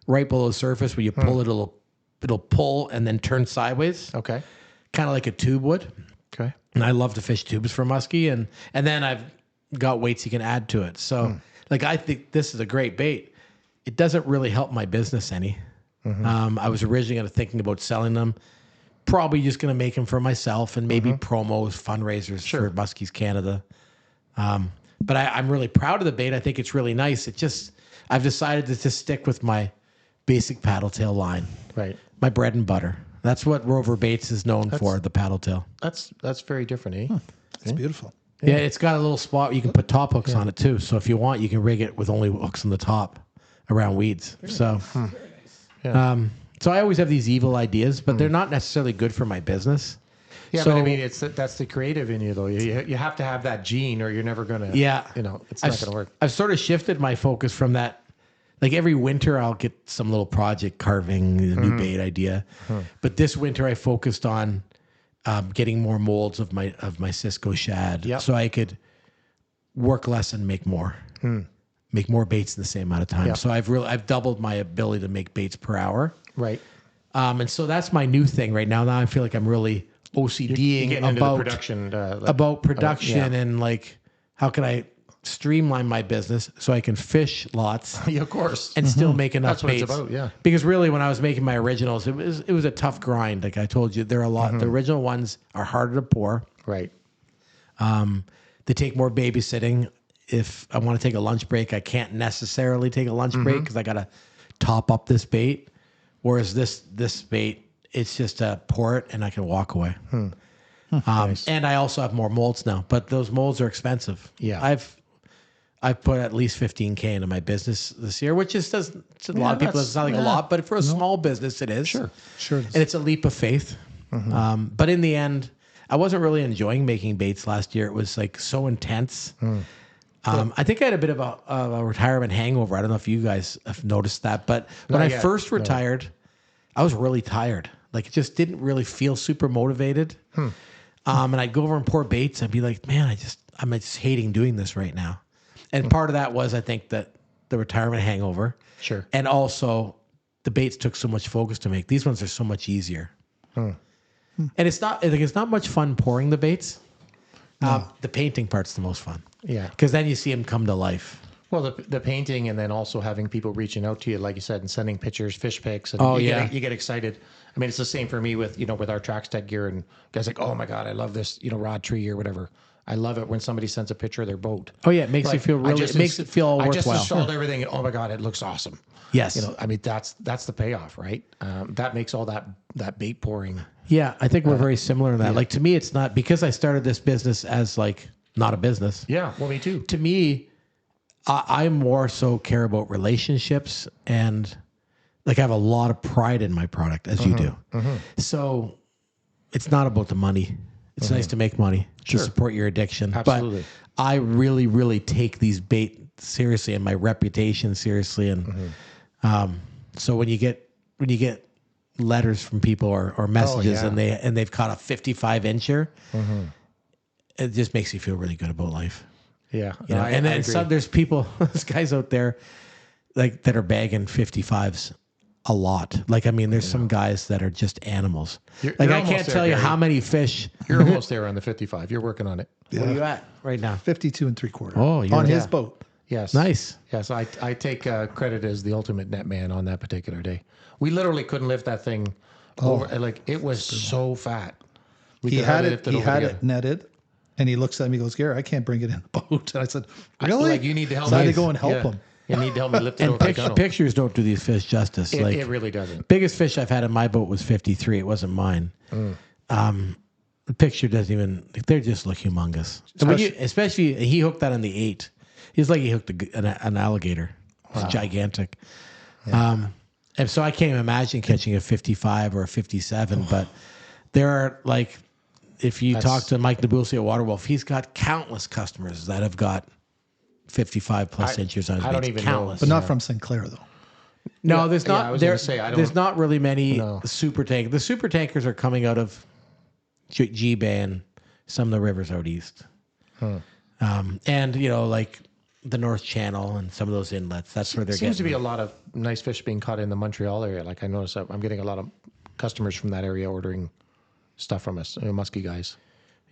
right below the surface. When you pull it, it'll pull and then turn sideways. Okay. Kind of like a tube would. Okay. And I love to fish tubes for muskie, and then I've got weights you can add to it. So like I think this is a great bait. It doesn't really help my business any. I was originally thinking about selling them. Probably just going to make them for myself and maybe promos, fundraisers for Muskies Canada. But I'm really proud of the bait. I think it's really nice. I've decided to just stick with my basic paddle tail line. Right. My bread and butter. That's what Rover Baits is known for, the paddle tail. That's very different, eh? It's beautiful. Yeah, it's got a little spot. You can put top hooks on it too. So if you want, you can rig it with only hooks on the top around weeds. So, so I always have these evil ideas, but they're not necessarily good for my business. Yeah, but I mean, that's the creative in you, though. You have to have that gene, or you're never going to. Yeah, it's not going to work. I've sort of shifted my focus from that. Like every winter, I'll get some little project carving, a new bait idea. But this winter, I focused on getting more molds of my Cisco shad, so I could work less and make more. Make more baits in the same amount of time. So I've doubled my ability to make baits per hour. Right. And so that's my new thing right now. Now I feel like I'm really OCDing about production and like how can I streamline my business so I can fish lots. Of course. And still make enough baits. That's what it's about, Because really when I was making my originals, it was a tough grind. Like I told you, there are a lot. The original ones are harder to pour. Right. They take more babysitting. If I want to take a lunch break, I can't necessarily take a lunch break because I got to top up this bait. Whereas this bait, it's just a pour it and I can walk away. Nice. And I also have more molds now, but those molds are expensive. Yeah. I've put at least $15,000 into my business this year, which is to a lot of people doesn't sound like a lot, but for a small business, it is. Sure. And it's a leap of faith. But in the end, I wasn't really enjoying making baits last year. It was like so intense. I think I had a bit of a retirement hangover. I don't know if you guys have noticed that, but when I first retired, I was really tired. Like it just didn't really feel super motivated. And I'd go over and pour baits. I'd be like, man, I'm just hating doing this right now. And part of that was, I think, that the retirement hangover. Sure. And also the baits took so much focus to make. These ones are so much easier. And it's not much fun pouring the baits. The painting part's the most fun. Yeah. Because then you see them come to life. Well, the painting, and then also having people reaching out to you, like you said, and sending pictures, fish pics. And you get excited. I mean, it's the same for me with our Trax Tech gear, and guys like, oh my God, I love this, rod tree or whatever. I love it when somebody sends a picture of their boat. Oh yeah, it makes you feel really. It makes it feel worthwhile. I just installed everything, and oh my God, it looks awesome. Yes. I mean, that's the payoff, right? That makes all that bait pouring. Yeah, I think we're very similar in that. Yeah. Like to me, it's not, because I started this business as like not a business. Yeah, well, me too. To me, I more so care about relationships, and like I have a lot of pride in my product, as you do. So it's not about the money. It's nice to make money to support your addiction. Absolutely. But I really, really take these bait seriously and my reputation seriously. And so when you get letters from people or messages and they've caught a 55 incher, it just makes you feel really good about life. Yeah. And then there's people, there's guys out there like that are bagging 55s a lot. Like, I mean, there's some guys that are just animals. I can't tell you how many fish. You're almost there on the 55. You're working on it. Yeah. Where are you at right now? 52 3/4. Oh, on his boat. Yes. Nice. Yes. I take credit as the ultimate net man on that particular day. We literally couldn't lift that thing over. Like, it was so fat. He had it netted. And he looks at me and goes, Gary, I can't bring it in the boat. And I said, really? Like, you need to help me. So I had me. to go and help him. You need to help me lift it and over. Pictures don't do these fish justice. It really doesn't. Biggest fish I've had in my boat was 53. It wasn't mine. The picture doesn't even, they just look humongous. Especially he hooked that on the 8. He's like he hooked an alligator. It's gigantic. Yeah. And so I can't even imagine catching a 55 or a 57, but there are like, if you talk to Mike Nabulsi at Waterwolf, he's got countless customers that have got 55 plus inches on his baits. Countless. But not from Sinclair, though. No, there's not. There's not really many super tankers. The super tankers are coming out of G-Bay and some of the rivers out east. And, like the North Channel and some of those inlets. That's where they're getting. Seems to be a lot of nice fish being caught in the Montreal area. Like, I noticed that I'm getting a lot of customers from that area ordering stuff from us, musky guys.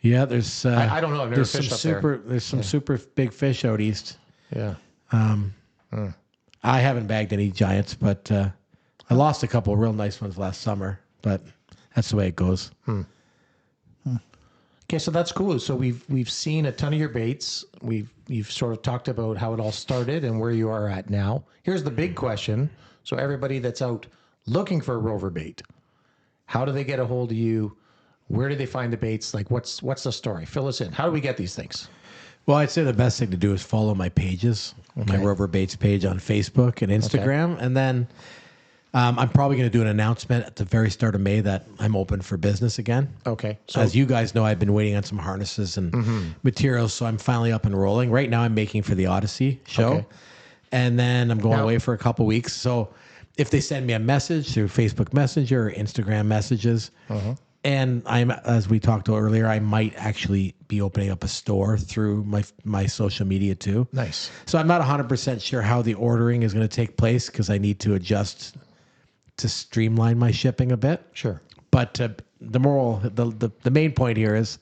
Yeah, there's. I don't know. I've never fished up there. There's some super big fish out east. Yeah. I haven't bagged any giants, but I lost a couple of real nice ones last summer. But that's the way it goes. Okay, so that's cool. So we've seen a ton of your baits. You've sort of talked about how it all started and where you are at now. Here's the big question. So everybody that's out looking for a Rover bait, how do they get a hold of you? Where do they find the baits? Like, what's the story? Fill us in. How do we get these things? Well, I'd say the best thing to do is follow my pages, my Rover Baits page on Facebook and Instagram. And then I'm probably going to do an announcement at the very start of May that I'm open for business again. Okay. So, as you guys know, I've been waiting on some harnesses and materials, so I'm finally up and rolling. Right now I'm making for the Odyssey show. Okay. And then I'm going away for a couple weeks. So if they send me a message through Facebook Messenger or Instagram messages, and as we talked about earlier, I might actually be opening up a store through my social media too. Nice. So I'm not 100% sure how the ordering is going to take place because I need to adjust to streamline my shipping a bit. Sure. But the main point here is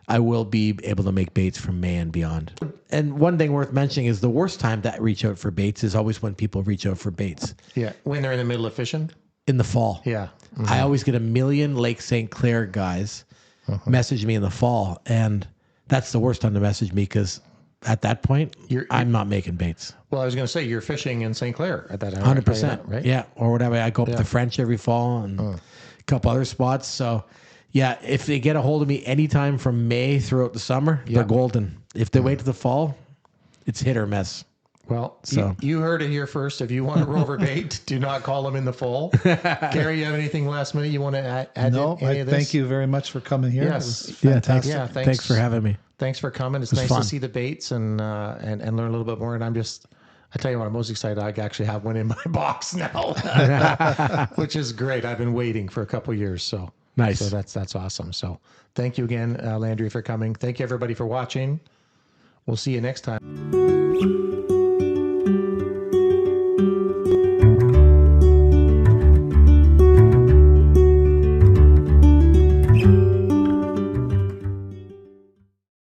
I will be able to make baits from May and beyond. And one thing worth mentioning is the worst time to reach out for baits is always when people reach out for baits. Yeah. When they're in the middle of fishing? In the fall. Yeah. I always get a million Lake St. Clair guys message me in the fall. And that's the worst time to message me because at that point, I'm not making baits. Well, I was going to say, you're fishing in St. Clair at that time. 100%. Right? Yeah. Or whatever. I go up to the French every fall and a couple other spots. So, yeah, if they get a hold of me anytime from May throughout the summer, they're golden. If they wait to the fall, it's hit or miss. Well, So you heard it here first. If you want a Rover bait, do not call him in the full. Gary, you have anything last minute you want to add No, any of this? thank you very much for coming here. Yes. It was fantastic. Yeah, thanks for having me. Thanks for coming. It's nice fun. to see the baits and learn a little bit more. And I tell you what, I'm most excited. I actually have one in my box now, which is great. I've been waiting for a couple of years. So Nice. So that's awesome. So thank you again, Landry, for coming. Thank you everybody for watching. We'll see you next time.